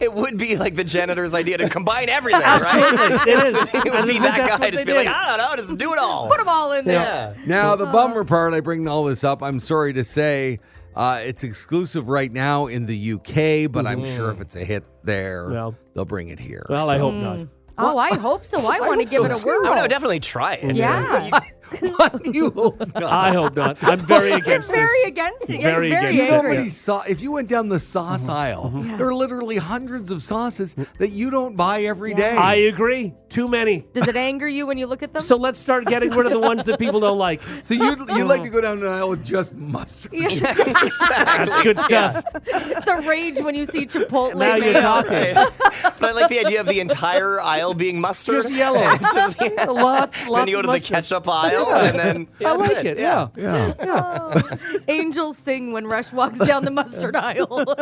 It would be like the janitor's idea to combine everything, Absolutely. right? It is. It I would be think that that's guy what just they be like, did. I don't know, just do it all. Put them all in there. Yeah. Now, the bummer part, I bring all this up. I'm sorry to say it's exclusive right now in the UK, but I'm sure if it's a hit there, Well. they'll bring it here. Well, I hope not. Oh, I hope so. I want to give it a whirl. I would definitely try it. Yeah. Why do you hope not? I hope not. I'm very against this. Very against it. Very Very against You it. know how angry. many if you went down the sauce aisle, there are literally hundreds of sauces that you don't buy every day. I agree. Too many. Does it anger you when you look at them? So let's start getting rid of the ones that people don't like. So you like to go down the aisle with just mustard. That's good stuff. the rage when you see Chipotle Now you're mayo. talking. But I like the idea of the entire aisle being mustard. Just yellow. It's just, Lots then you go of to the mustard. ketchup aisle, and then I that's like it. Yeah. Yeah. Angels sing when Rush walks down the mustard aisle. Well,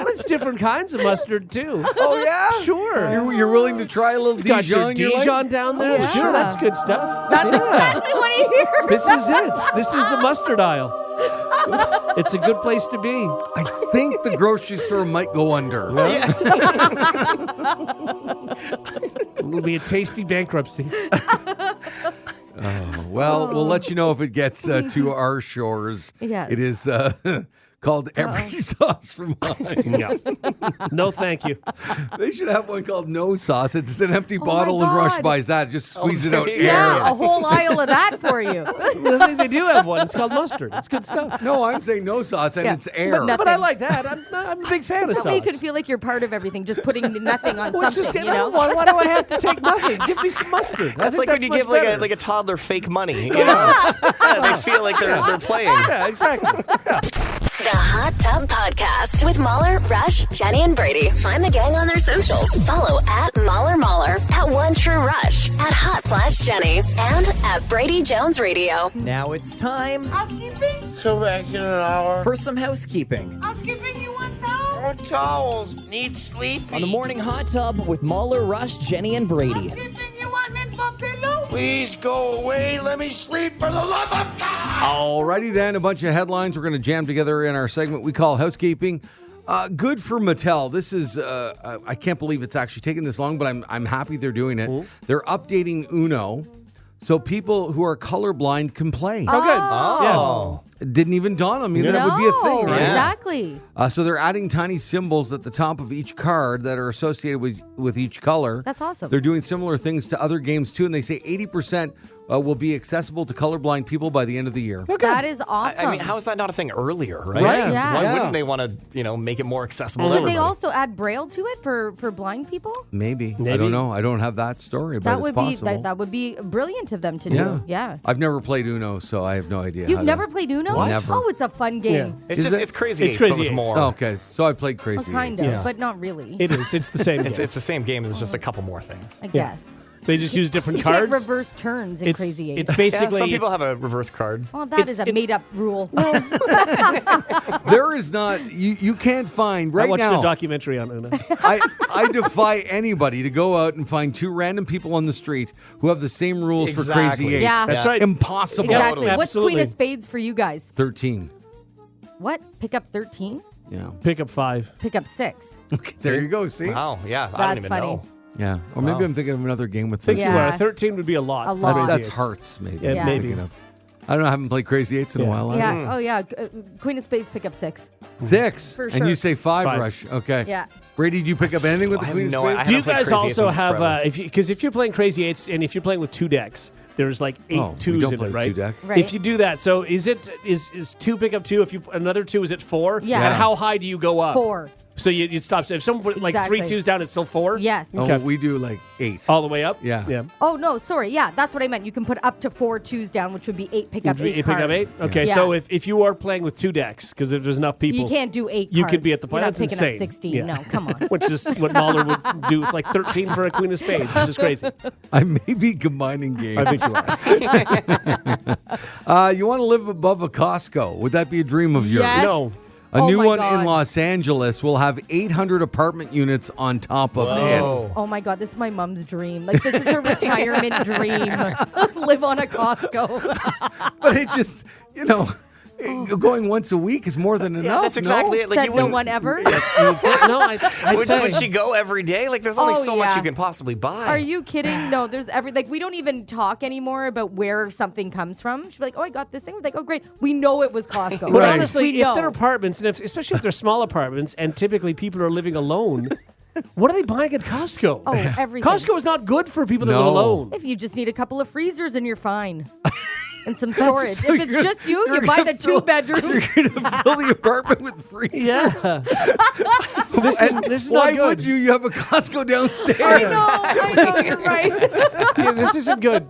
it's different kinds of mustard too. Oh yeah. Sure. You're willing to try a little Got your Dijon? you like? Dijon down there. yeah. Sure, that's good stuff. That's exactly what I hear. This is it. This is the mustard aisle. It's a good place to be. I think the grocery store might go under. It'll be a tasty bankruptcy. Well, we'll let you know if it gets to our shores. Yes. It is called Every Sauce from Heinz. Yeah. No, thank you. They should have one called No Sauce. It's an empty my bottle and Rush God. buys that. Just squeeze it out there air. you go. Yeah, a whole aisle of that for you. I think they do have one. It's called mustard. It's good stuff. No, I'm saying No Sauce and Yeah, it's air. but But I like that. I'm a big fan of That sauce. way you can feel like you're part of everything, just putting nothing on Well, just something, get, you know? why do I have to take nothing? Give me some mustard. That's like when you give like a toddler fake money. You know? They feel like they're playing. Yeah, exactly. Yeah. The Hot Tub Podcast with Mahler, Rush, Jenny, and Brady. Find the gang on their socials. Follow at Mahler, at One True Rush, at Hot Flash Jenny, and at Brady Jones Radio. Now it's time Housekeeping? Come back in an hour. for some housekeeping. Housekeeping, you want towels? More towels. Need sleepy. On the morning hot tub with Mahler, Rush, Jenny, and Brady. Housekeeping, you want mint for pillow? Please go away. Let me sleep for the love of God. Alrighty then, a bunch of headlines we're going to jam together in our segment we call Housekeeping. Good for Mattel. This is, I can't believe it's actually taken this long, but I'm happy they're doing it. They're updating Uno so people who are colorblind can play. Oh, good. Oh. It didn't even dawn on me that it would be a thing, No, right? exactly. So they're adding tiny symbols at the top of each card that are associated with each color. That's awesome. They're doing similar things to other games too, and they say 80% will be accessible to colorblind people by the end of the year. That is awesome. I mean, how is that not a thing earlier, right? Right. Yeah. Why Yeah. wouldn't they want to, make it more accessible to Would everybody? they also add Braille to it for blind people? Maybe. I Maybe. don't know. I don't have that story, but That it's would possible. be that would be brilliant brilliant of them to do. Yeah. I've never played Uno, so I have no idea. You've never played Uno? What? Never. Oh, it's a fun game. It's just it's Crazy It's Eights, Crazy but with Eights. more. Oh, okay, so I played Well, Crazy kind Eights. of, but not really. It is. It's the same. It's game. the same game. There's just a couple more things. I guess. They just use different You cards. can't reverse turns in Crazy Eights. It's basically. Some people have a reverse card. Well, that is a made-up rule. There is not, you can't find right I watched now. a documentary on Uno. I defy anybody to go out and find two random people on the street who have the same rules for Crazy Exactly. Eights. Yeah. That's right. Impossible. Exactly. Totally. What's Queen Absolutely. of Spades for you guys? 13. What? Pick up 13? Yeah. Pick up 5. Pick up 6. Okay, there you go. See? Wow, yeah. I That's don't even funny. know. Yeah. Or maybe I'm thinking of another game with Think 13. you Yeah. are. 13 would be a lot. A lot. Crazy That's Eights. hearts, maybe. Yeah, I'm maybe. thinking of. I don't know. I haven't played Crazy Eights in a Yeah. while. Yeah. either. Oh, yeah. Queen of Spades, pick up 6. 6. For And sure. you say 5, 5. Rush. Okay. Yeah. Brady, did you pick up anything with the I have Queen of no- Spades? I Do you haven't played guys Crazy Eights also in have forever. if you're playing Crazy Eights and if you're playing with 2 decks, there's like 8 Oh, we twos don't in play it, with right? 2 decks. Right. If you do that, so is 2 pick up 2? If you another 2, is it 4? Yeah. And how high do you go up? 4. So you stop. So if someone put like Exactly. 3 twos down, it's still 4. Yes. Okay. Oh, we do like 8. All the way up. Yeah. Yeah. Oh, no, sorry. Yeah, that's what I meant. You can put up to 4 twos down, which would be 8 pick up 8 Pick cards. up 8. Okay. Yeah. So if you are playing with 2 decks, because if there's enough people, You can't do 8 You cards. could be at the You're not point. That's picking insane. up 16. Yeah. No, come on. Which is what Mahler would do with like 13 for a Queen of Spades, which is crazy. I may be combining games. I think you are. You want to live above a Costco? Would that be a dream of yours? Yes. No. A Oh new my one God. in Los Angeles will have 800 apartment units on top of it. Oh my God, this is my mom's dream. Like, this is her retirement dream. Live on a Costco. But it just, going once a week is more than enough. That's exactly it. Like, Said you no wouldn't- one ever. No, I'd Would, say. would she go every day? Like, there's only Oh, so much yeah. you can possibly buy. Are you kidding? No, there's we don't even talk anymore about where something comes from. She'd be like, oh, I got this thing. We're like, oh, great. We know it was Costco. But Right. honestly, We if know. they're apartments, and especially if they're small apartments, and typically people are living alone, what are they buying at Costco? Oh, everything. Costco is not good for people that live No. alone. If you just need a couple of freezers and you're fine. And some storage. So If it's you're- just you you're buy gonna the fill- 2-bedroom. You're going to fill the apartment with freezers. Yeah. this is Why not good. would you? You have a Costco downstairs. I know, you're right. Yeah, this isn't good.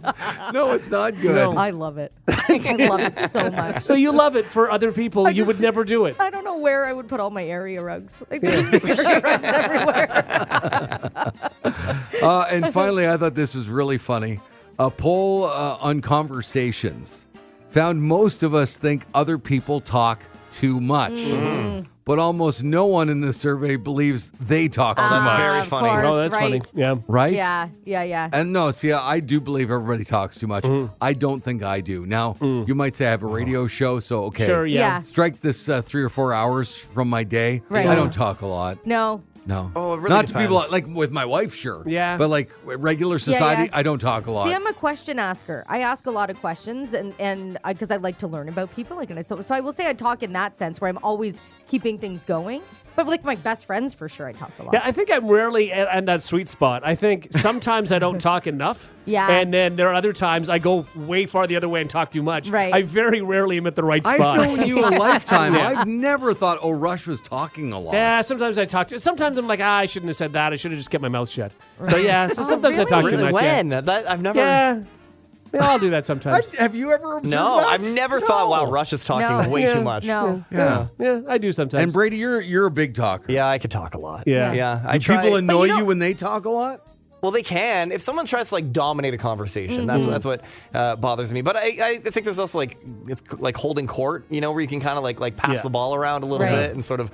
No, it's not good. No. I love it. I love it so much. So you love it for other people. You would never do it. I don't know where I would put all my area rugs. Like, there's just area rugs everywhere. And finally, I thought this was really funny. A poll on conversations found most of us think other people talk too much. But almost no one in this survey believes they talk too that's much. very Of funny. course, Oh, that's right. funny. Yeah. Right? Yeah. And no, see, I do believe everybody talks too much. I don't think I do. Now, you might say I have a radio show, so okay. Sure, yeah. Yeah. Strike this 3 or 4 hours from my day. Right. I don't talk a lot. No. No. Oh, it really Not to depends. people like with my wife, sure. Yeah. But like regular society, yeah. I don't talk a lot. See, I'm a question asker. I ask a lot of questions, and because I like to learn about people, so I will say I talk in that sense where I'm always keeping things going. But like my best friends, for sure, I talk a lot. Yeah, I think I'm rarely at that sweet spot. I think sometimes I don't talk enough. Yeah. And then there are other times I go way far the other way and talk too much. Right. I very rarely am at the right spot. I've known you a lifetime. Yeah. I've never thought, Rush was talking a lot. Yeah, sometimes I talk to. Sometimes I'm like, I shouldn't have said that. I should have just kept my mouth shut. So yeah, so sometimes I really? talk too Really? much. When? I've never. Yeah. Yeah, I'll do that sometimes. Have you ever observed No, that? I've never thought, wow, Rush is talking No. way Yeah. too much. No. Yeah. Yeah, I do sometimes. And Brady, you're a big talker. Yeah, I could talk a lot. Yeah. Yeah. I Do try. people annoy you know- you when they talk a lot? Well, they can. If someone tries to like dominate a conversation, that's what bothers me. But I think there's also like it's like holding court, where you can kind of like pass Yeah. the ball around a little Right. bit and sort of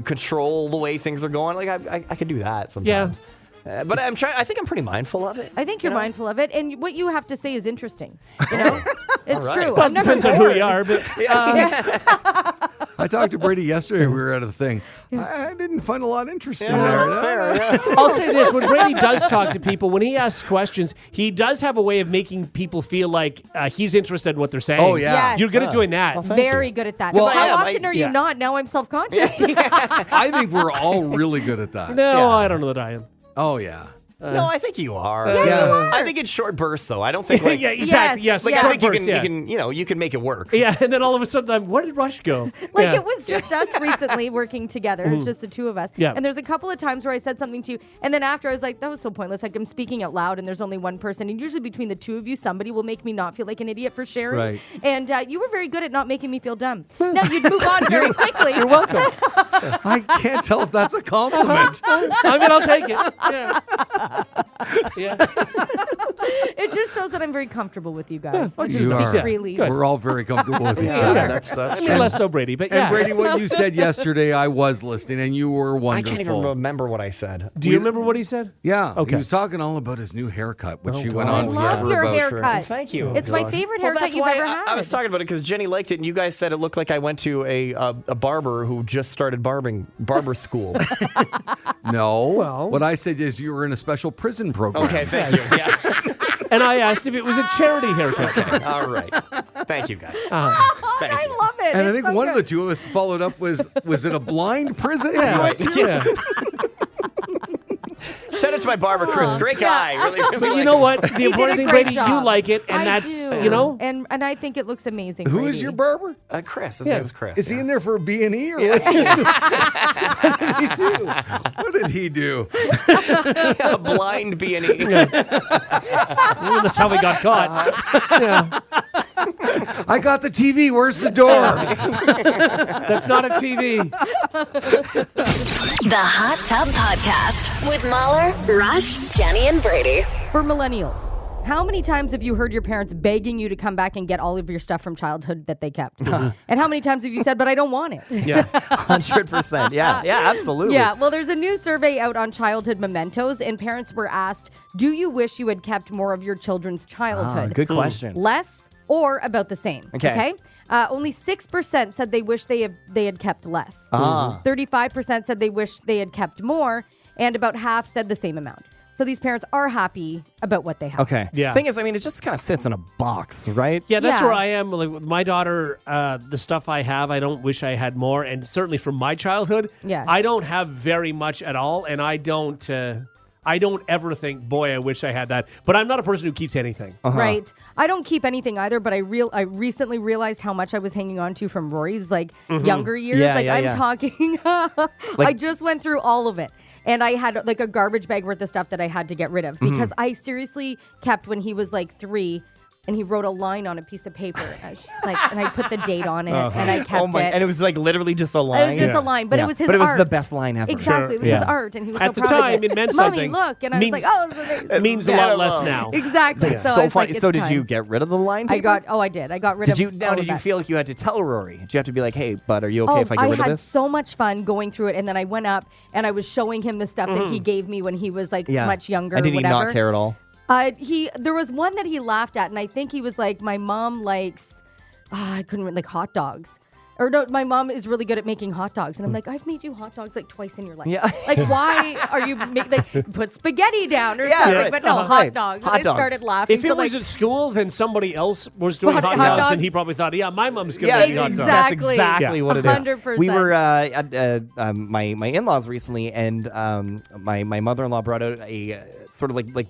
control the way things are going. Like I could do that sometimes. But I'm trying. I think I'm pretty mindful of it. I think you're mindful of it, and what you have to say is interesting. It's right. true. well, I'm it never depends on who bored. you are, but I talked to Brady yesterday. We were at a thing. I didn't find a lot interesting Yeah, there. that's fair. Yeah. I'll say this: when Brady does talk to people, when he asks questions, he does have a way of making people feel like he's interested in what they're saying. Oh, yeah. Yes. You're good at doing that. Well, thank Very you. good at that. Well, How I am. often are you yeah. not? Now I'm self-conscious. I think we're all really good at that. No, Yeah. I don't know that I am. Oh, yeah. No, I think you are. Yeah, you are. I think it's short bursts, though. I don't think like. yeah, exactly. Yes. Like short I think bursts, you can make it work. Yeah, and then all of a sudden, where did Rush go? Like Yeah. it was just us recently working together. It's just the two of us. Yeah. And there's a couple of times where I said something to you, and then after I was like, that was so pointless. Like I'm speaking out loud, and there's only one person, and usually between the two of you, somebody will make me not feel like an idiot for sharing. Right. And you were very good at not making me feel dumb. No, you'd move on very quickly. You're welcome. I can't tell if that's a compliment. I mean, I'll take it. Yeah. Yeah. It just shows that I'm very comfortable with you guys. I You just are. speak freely. Good. We're all very comfortable with each Yeah, other. that's I mean, true. less so Brady, but yeah. And Brady, what you said yesterday, I was listening, and you were I wonderful. can't even remember what I said. Do you remember what he said? Yeah, Okay. he was talking all about his new haircut, which he God. went I on love forever your about. haircut. Thank you. It's my favorite Well, haircut that's you've why ever had. I was talking about it because Jenny liked it, and you guys said it looked like I went to a barber who just started barber school. No, Well- what I said is you were in a special prison program. Okay, thank you. Yeah. And I asked if it was a charity haircut. All right. Thank you, guys. I love it. And I It's think so one of good. the two of us followed up was it a blind prison? Yeah. you went to? Yeah. Shout out to my barber, Chris. Great guy. Really, really But you like know him. what? The You did important a thing, great Brady, job. you like it, and I that's, do. you know. And I think it looks amazing. Who Brady. is your barber? Chris. His Yeah. name is Chris. Is he yeah. in there for a B&E or what's he What did he do? A blind B&E. That's how we got caught. Yeah. I got the TV. Where's the door? That's not a TV. The Hot Tub Podcast with Mahler, Rush, Jenny, and Brady. For millennials, how many times have you heard your parents begging you to come back and get all of your stuff from childhood that they kept? And how many times have you said, but I don't want it? Yeah. 100%. Yeah. Yeah, absolutely. Yeah, well, there's a new survey out on childhood mementos, and parents were asked, do you wish you had kept more of your children's childhood? Good question. Less or about the same? Okay. Only 6% said they wish they had kept less. Ah. 35% said they wish they had kept more, and about half said the same amount. So these parents are happy about what they have. Okay. Yeah. Thing is, I mean, it just kind of sits in a box, right? Yeah, that's Yeah. where I am. Like with my daughter, the stuff I have, I don't wish I had more. And certainly from my childhood, Yeah. I don't have very much at all. And I don't ever think, boy, I wish I had that. But I'm not a person who keeps anything. Right. I don't keep anything either, but I recently realized how much I was hanging on to from Rory's younger years. Yeah, like yeah, I'm yeah. talking I just went through all of it. And I had like a garbage bag worth of stuff that I had to get rid of because I seriously kept when he was like 3 and he wrote a line on a piece of paper. I was just like, and I put the date on it and I kept Oh my! it. And it was like literally just a line. It was just a line, but Yeah. it was his But it was art. the best line ever. Exactly. It was Yeah. his art and he was At so the proud time, of it. it meant Mommy, something. look. And I was like, oh, it's amazing. It means a lot less now. Exactly. Yeah. So, I So was funny. like, it's So did time. you get rid of the line? I paper? got rid of Did you all of did you that. feel like you had to tell Rory? Did you have to be like, hey, bud, are you okay if I get rid of had this? so much fun going through it, and then I went up and I was showing him the stuff that he gave me when he was like much younger. And did or he whatever. not care at all? There was one that he laughed at, and I think he was like, my mom likes, I couldn't like hot dogs. Or no, my mom is really good at making hot dogs. And I'm like, I've made you hot dogs like twice in your life. Yeah. Like, why are you put spaghetti down or Yeah, something? right. But no, Uh-huh. hot Right. dogs. Hot and I dogs. started laughing. If it so, was like, at school, then somebody else was doing Hot hot dogs, dogs? and he probably thought, yeah, my mom's going to Yeah, make hot dogs. that's Exactly. exactly what it is. 100%. We were at my in-laws recently, and my mother-in-law brought out a sort of like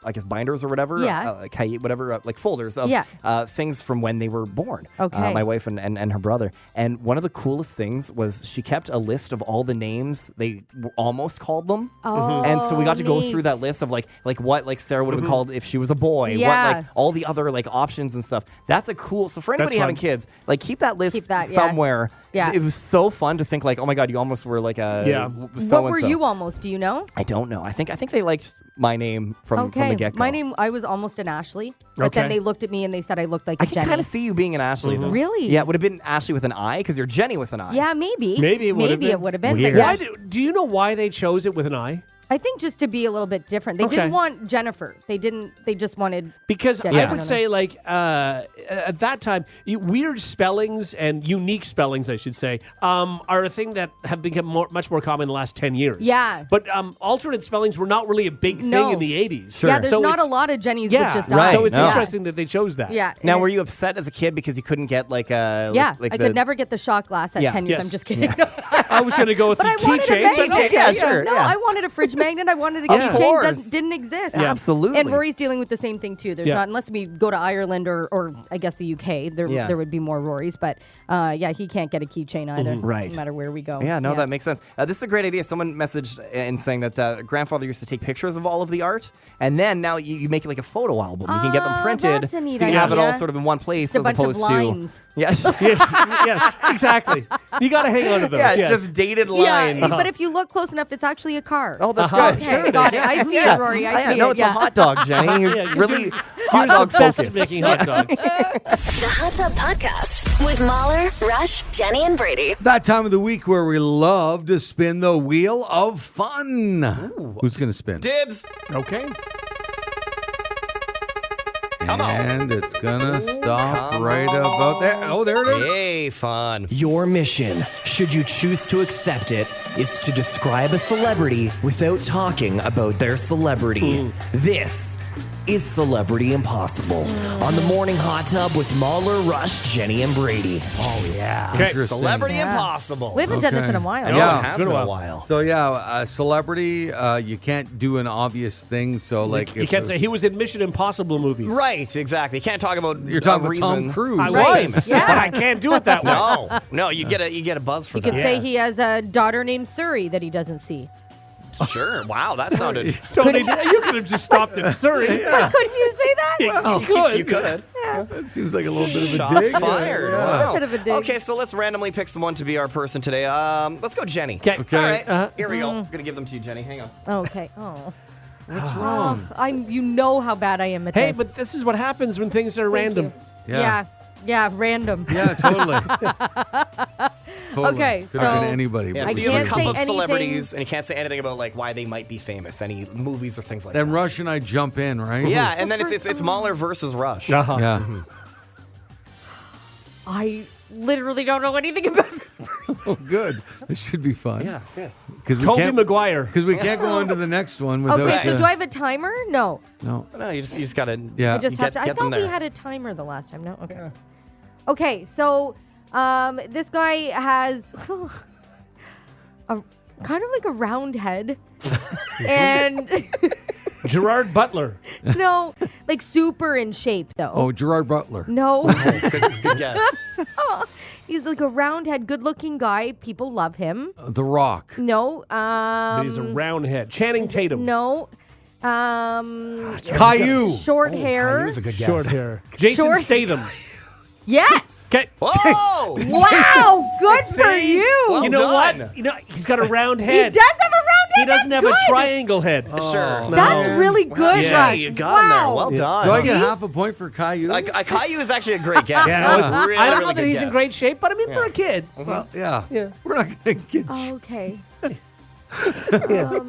I guess binders or whatever, Yeah. whatever, like folders of Yeah. things from when they were born. Okay. My wife and her brother, and one of the coolest things was she kept a list of all the names they almost called them, and so we got to go through that list of like what like Sarah would have been called if she was a boy, Yeah. what like all the other like options and stuff. That's a cool. So for anybody That's having fun. kids, like keep that list Keep that, yeah. somewhere. Yeah. It was so fun to think like, oh my god, you almost were like a so-and-so. what were you almost? Do you know? I don't know. I think they liked my name from the Okay. get-go. My name, I was almost an Ashley. But then Okay. they looked at me and they said I looked like I a can Jenny. kind of see you being an Ashley. Though. Really? Yeah, it would have been Ashley with an I because you're Jenny with an I. Yeah, maybe. Maybe it would have been. it would have been. Weird. But yeah, Why do you know why they chose it with an I? I think just to be a little bit different. They Okay. didn't want Jennifer. They just wanted. Because Yeah. I would say, like, at that time, weird spellings and unique spellings, I should say, are a thing that have become much more common in the last 10 years. Yeah. But alternate spellings were not really a big thing No. in the 80s. Sure. Yeah, there's So not a it's- lot of Jennies Yeah, with just right. eyes. so it's No. interesting that they chose that. Yeah. Now, and were you upset as a kid because you couldn't get like a Yeah, like I the, could never get the shot glass at Yeah. 10 years. Yes. I'm just kidding. I was going to go with But the I wanted a keychain. bag. but Okay, okay. yeah, sure, No, yeah. I wanted a fridge luggage magnet I wanted to Of course. didn't exist. Yeah. Absolutely. And Rory's dealing with the same thing too. There's Yeah. not, unless we go to Ireland or I guess the UK, there would be more Rorys. But he can't get a keychain either. Right. No matter where we go. Yeah, no, that makes sense. This is a great idea. Someone messaged in saying that grandfather used to take pictures of all of the art, and then now you make it like a photo album. You can get them printed, that's a neat so you have it all idea. sort of in one place Just a as bunch of opposed lines. to yes, Yes, exactly. You got to hang on to those. yeah, yes. just dated Yeah, lines. but if you look close enough, it's actually a car. Oh, that's Uh-huh. good. Okay, Sure it got is, it. I see yeah. it, Rory. I see no, it. it's a hot dog, Jenny. He's Yeah, 'cause really you're hot dog the best at focused. making hot dogs. The Hot Tub Podcast with Mahler, Rush, Jenny, and Brady. That time of the week where we love to spin the wheel of fun. Who's going to spin? Dibs. Okay. And it's going to stop right about there. Oh, there it is. Yay, fun. Your mission, should you choose to accept it, is to describe a celebrity without talking about their celebrity. This is Celebrity Impossible on the Morning Hot Tub with Mahler, Rush, Jenny, and Brady. Oh, yeah. Okay. Interesting. Celebrity Yeah. Impossible. We haven't done this Okay. in a while. I know Yeah. it has It's been been a a while. while. So, yeah, a celebrity, you can't do an obvious thing. So, like, You if can't say he was in Mission Impossible movies. Right, exactly. You can't talk about you're talking a about Tom reason. Cruise. I Right. was, Yeah. but I can't do it that way. No, you get a buzz for You that. could say he has a daughter named Suri that he doesn't see. Sure. Wow, that sounded. Totally, you could have just stopped at Surrey. Couldn't you say that? You could. You could. That seems like a little bit of a Shots dig. fired. Yeah. Wow. a bit of a dig. Okay, so let's randomly pick someone to be our person today. Let's go, Jenny. Okay. Okay. All right. Uh-huh. Here we go. I'm gonna give them to you, Jenny. Hang on. Okay. Oh. What's wrong? You know how bad I am at Hey, this. but this is what happens when things are Thank random. you. Yeah. Yeah, random. Yeah, totally. Totally. Okay, Could have been so- anybody. Yeah, but so we you have a can't couple say of anything- celebrities, and you can't say anything about like why they might be famous, any movies or things like Then that. Rush and I jump in, right? Yeah, and then Well, it's Mahler versus Rush. Uh-huh. Yeah. I literally don't know anything about this person. Oh, good. This should be fun. Yeah. Because we Tobey can't. Maguire. Because we can't go on to the next one without. Okay, so do I have a timer? No. No. No, you just gotta. Yeah. I just have to. I get them thought we there. had a timer the last time. No? Okay. Okay, so this guy has a kind of like a round head. And Gerard Butler. no, like super in shape though. Oh, Gerard Butler. No. Good guess. He's like a round head, good looking guy. People love him. The Rock. No. But he's a round head. Channing Tatum. No. Caillou. Short hair. He was a good guess. Short hair. Jason Short- Statham. Yes. Okay. Whoa! Wow. Good for See? you. Well You know done. what? You know he's got a round He head. does have a round head. He doesn't That's have a good. triangle head. Sure. That's really good, Yeah. Rush. You got him there. Well done. Do I get half a point for Caillou? Caillou is actually a great guess. Yeah, That it's- was really, I don't really know that good he's in guess. great shape, but I mean, for a kid. Well, yeah. Yeah. We're not going to get. Okay. Yeah.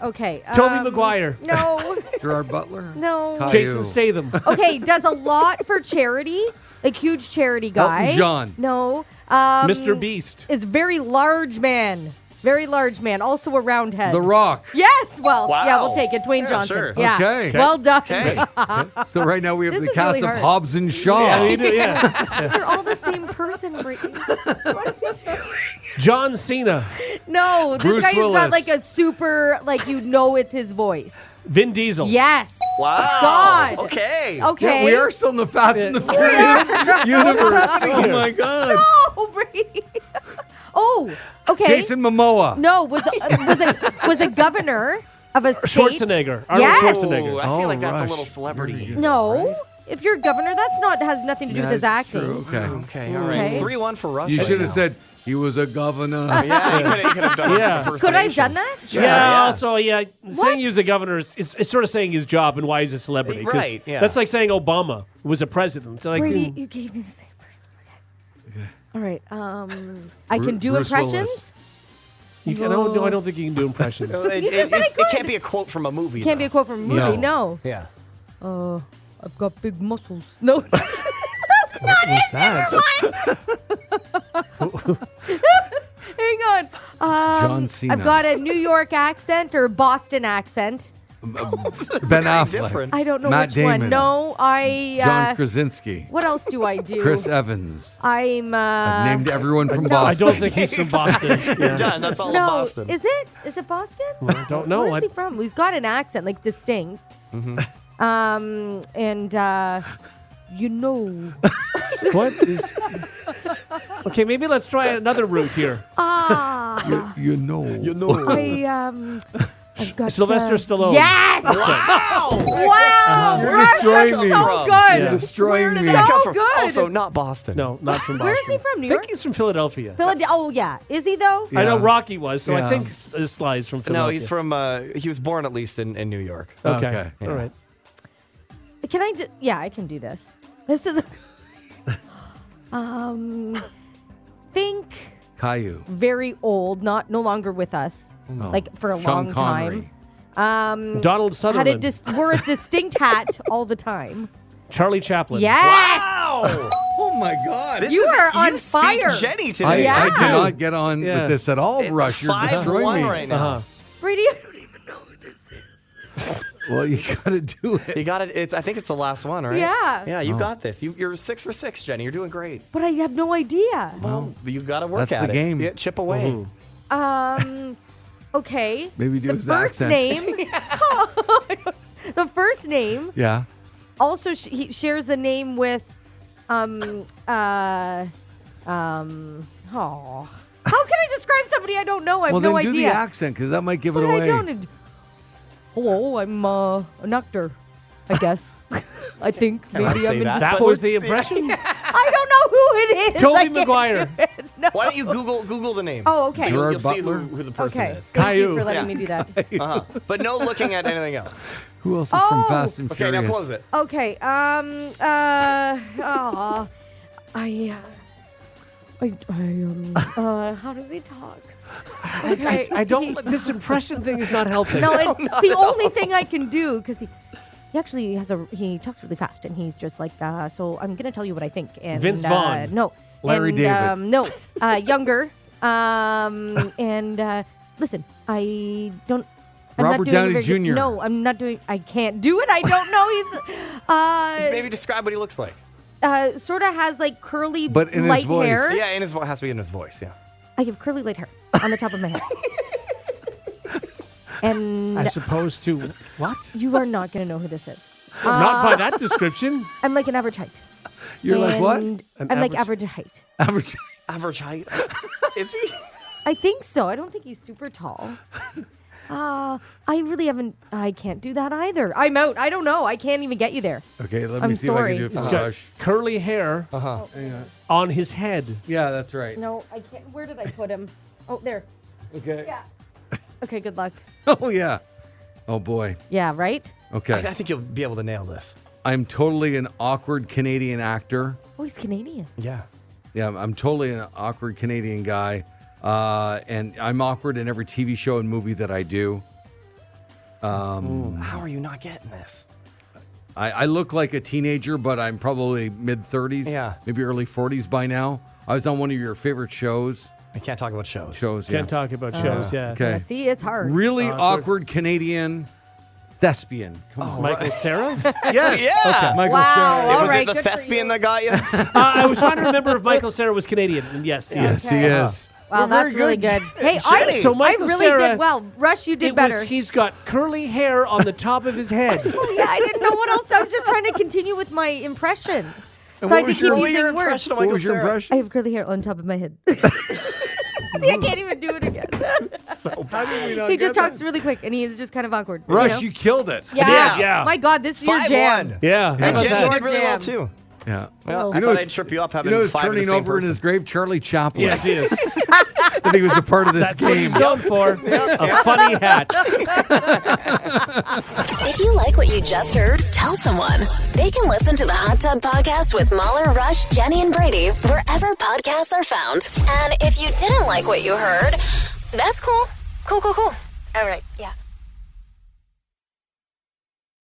Okay. Toby Maguire. No. Gerard Butler. No. Caillou. Jason Statham. Okay, does a lot for charity. Like huge charity guy. Elton John. No. Mr. Beast. Is very large man. Very large man. Also a round head. The Rock. Yes. Well, yeah, Wow. we'll take it. Dwayne Yeah, Johnson. sure. Yeah. Okay. Well done. Okay. So right now we have This the is cast really of hard. Hobbs and Shaw. Yeah, you do, yeah. These are all the same person, Brittany. John Cena. No, this Bruce guy has Willis. got like a super, like you know it's his voice. Vin Diesel. Yes. Wow. God. Okay. Okay. Yeah, we are still in the Fast and the Furious universe. Oh my God. Oh, Brady. Oh, okay. Jason Momoa. No, was a governor of a state. Schwarzenegger. Arnold Yes. Schwarzenegger. I feel like that's Rush. a little celebrity. No, if you're a governor, that's not has nothing to do with his that's acting. true. Okay. Okay, all right. Okay. 3-1 for Rush. You right should have now. said he was a governor. Yeah, you could have done Yeah. an Could I have done impersonation. that? Yeah, Yeah. also, yeah, saying he's a governor, it's sort of saying his job and why he's a celebrity. 'cause Right, yeah. That's like saying Obama was a president. It's like, Brady, you gave me the same person. Okay. All right. I can do Bruce impressions. Willis. you can, no, I don't think you can do impressions. It can't be a quote from a movie. Can't be a quote from a movie. No. Yeah. I've got big muscles. No. What's that? Hang on. John Cena. I've got a New York accent or Boston accent. Ben Affleck. different. I don't know Matt which Damon. one. No, I. John Krasinski. What else do I do? Chris Evans. I'm. I've named everyone from I Boston. don't think he's from Boston. You're done. That's all of No, Boston. is it? Is it Boston? I don't know. Where's he from? He's got an accent, like distinct. And you know. What is? Okay, maybe let's try another route here. You know. I've got Sylvester Stallone. Yes! Wow! You're Rush, destroying that's me. so good. Yeah. Destroying me. that Come so from- good. Also, not Boston. No, not from Boston. Where is he from? New I think York? he's from Philadelphia. Philadelphia. Oh, yeah. Is he, though? Yeah. I know Rocky was, so Yeah. I think Sly's from No, Philadelphia. he's from. He was born at least in New York. Okay. Okay. All right. Can I do... Yeah, I can do this. This is... think Caillou. very old, no longer with us. Like, for a Sean long Connery. time. Donald Had Sutherland. wore a distinct hat all the time. Charlie Chaplin. Yes! Wow! Oh my God. This You is- are on you speak fire. Jenny I, today. Yeah. I cannot get on Yeah. with this at all, Rush. You're 5-1 destroying me. right now. Uh-huh. Brady, I don't even know who this is. Well, you got to do it. You got it. I think it's the last one, right? Yeah. Yeah, you got this. You're 6 for 6, Jenny. You're doing great. But I have no idea. Well, you got to work That's at the it. game. Yeah, chip away. Okay. Maybe do the his first accent. name. The first name Yeah. also he shares a name with oh. How can I describe somebody I don't know? I have Well, no then do idea. the accent because that might give it But away. I don't. Hello, I'm an actor, I guess. I think Can I maybe say I'm in that? That sports. was the impression? I don't know who it is. Tobey I can't Maguire. do it. No. Why don't you Google the name? Oh, okay. You'll, Gerard you'll see Butler? who the person Okay. is. Thank you Caillou. for letting Yeah. me do that. But no looking at anything else. Who else is from Oh. Fast and Okay, Furious? now close it. Okay. How does he talk? Okay. I don't. This impression thing is not helping. No, it's the only thing I can do because he actually he talks really fast and he's just like so I'm gonna tell you what I think and Vince Vaughn. no Larry and, David. no younger and listen I don't I'm Robert not doing Downey it very good. Jr.. No, I'm not doing. I can't do it. I don't know. Maybe describe what he looks like. He's sort of has like curly But in his light voice. hair. Yeah, in his voice. Has to be in his voice. Yeah. I have curly light hair on the top of my head. And As opposed to what? you are not going to know who this is. Not by that description. I'm like an average height. You're like what? And An I'm like average- average height. Average. Average height. Is he? I think so. I don't think he's super tall. I really haven't. I can't do that either. I'm out. I don't know. I can't even get you there. Okay, let me I'm see if I sorry. can do it for He's got Rush. curly hair on his head. Yeah, that's right. No, I can't. Where did I put him? Oh, there. Okay. Yeah. Okay, good luck. Oh, yeah. Oh, boy. Yeah, right? Okay. I think you'll be able to nail this. I'm totally an awkward Canadian actor. Oh, he's Canadian. Yeah. Yeah, I'm totally an awkward Canadian guy. And I'm awkward in every TV show and movie that I do. How are you not getting this? I look like a teenager, but I'm probably mid-30s. Yeah. Maybe early 40s by now. I was on one of your favorite shows. I can't talk about shows. Yeah. Can't talk about shows. Yeah. Okay. Yeah, see, it's hard. Really Awkward. awkward Canadian thespian. Come on. Michael Cera? Yes. Yeah. Michael Wow. Cera. All Was right, it the good for thespian you. that got you? I was trying to remember if Michael Cera was Canadian. And yes, he is. Yes, he is. Wow, You're that's very really good. Hey, Jenny. So I Michael really Cera, did well. Rush, you did It better. was, he's got curly hair on the top of his head. Oh, yeah, I didn't know what else. I was just trying to continue with my impression. So what I had to was keep your- using your words. impression of What Michael was your Cera? I impression? have curly hair on top of my head. See, I can't even do it again. How did we not He just get talks that? really quick, and he is just kind of awkward. Rush, you you killed it. know? Yeah. Yeah. My God, this is your 5-1. jam. Yeah. How And about Jenny that? did really well, Jam. too. Yeah. Well, You I know thought who's- I'd trip you up You having know who's 5 of the turning same over in person. his grave? Charlie Chaplin. Yes, he is. I think he was a part of this That's what game. he's known for. A funny hat. If you like what you just heard, tell someone. They can listen to the Hot Tub Podcast with Mahler, Rush, Jenny, and Brady wherever podcasts are found. And if you didn't like what you heard, that's cool. Cool. All right, yeah.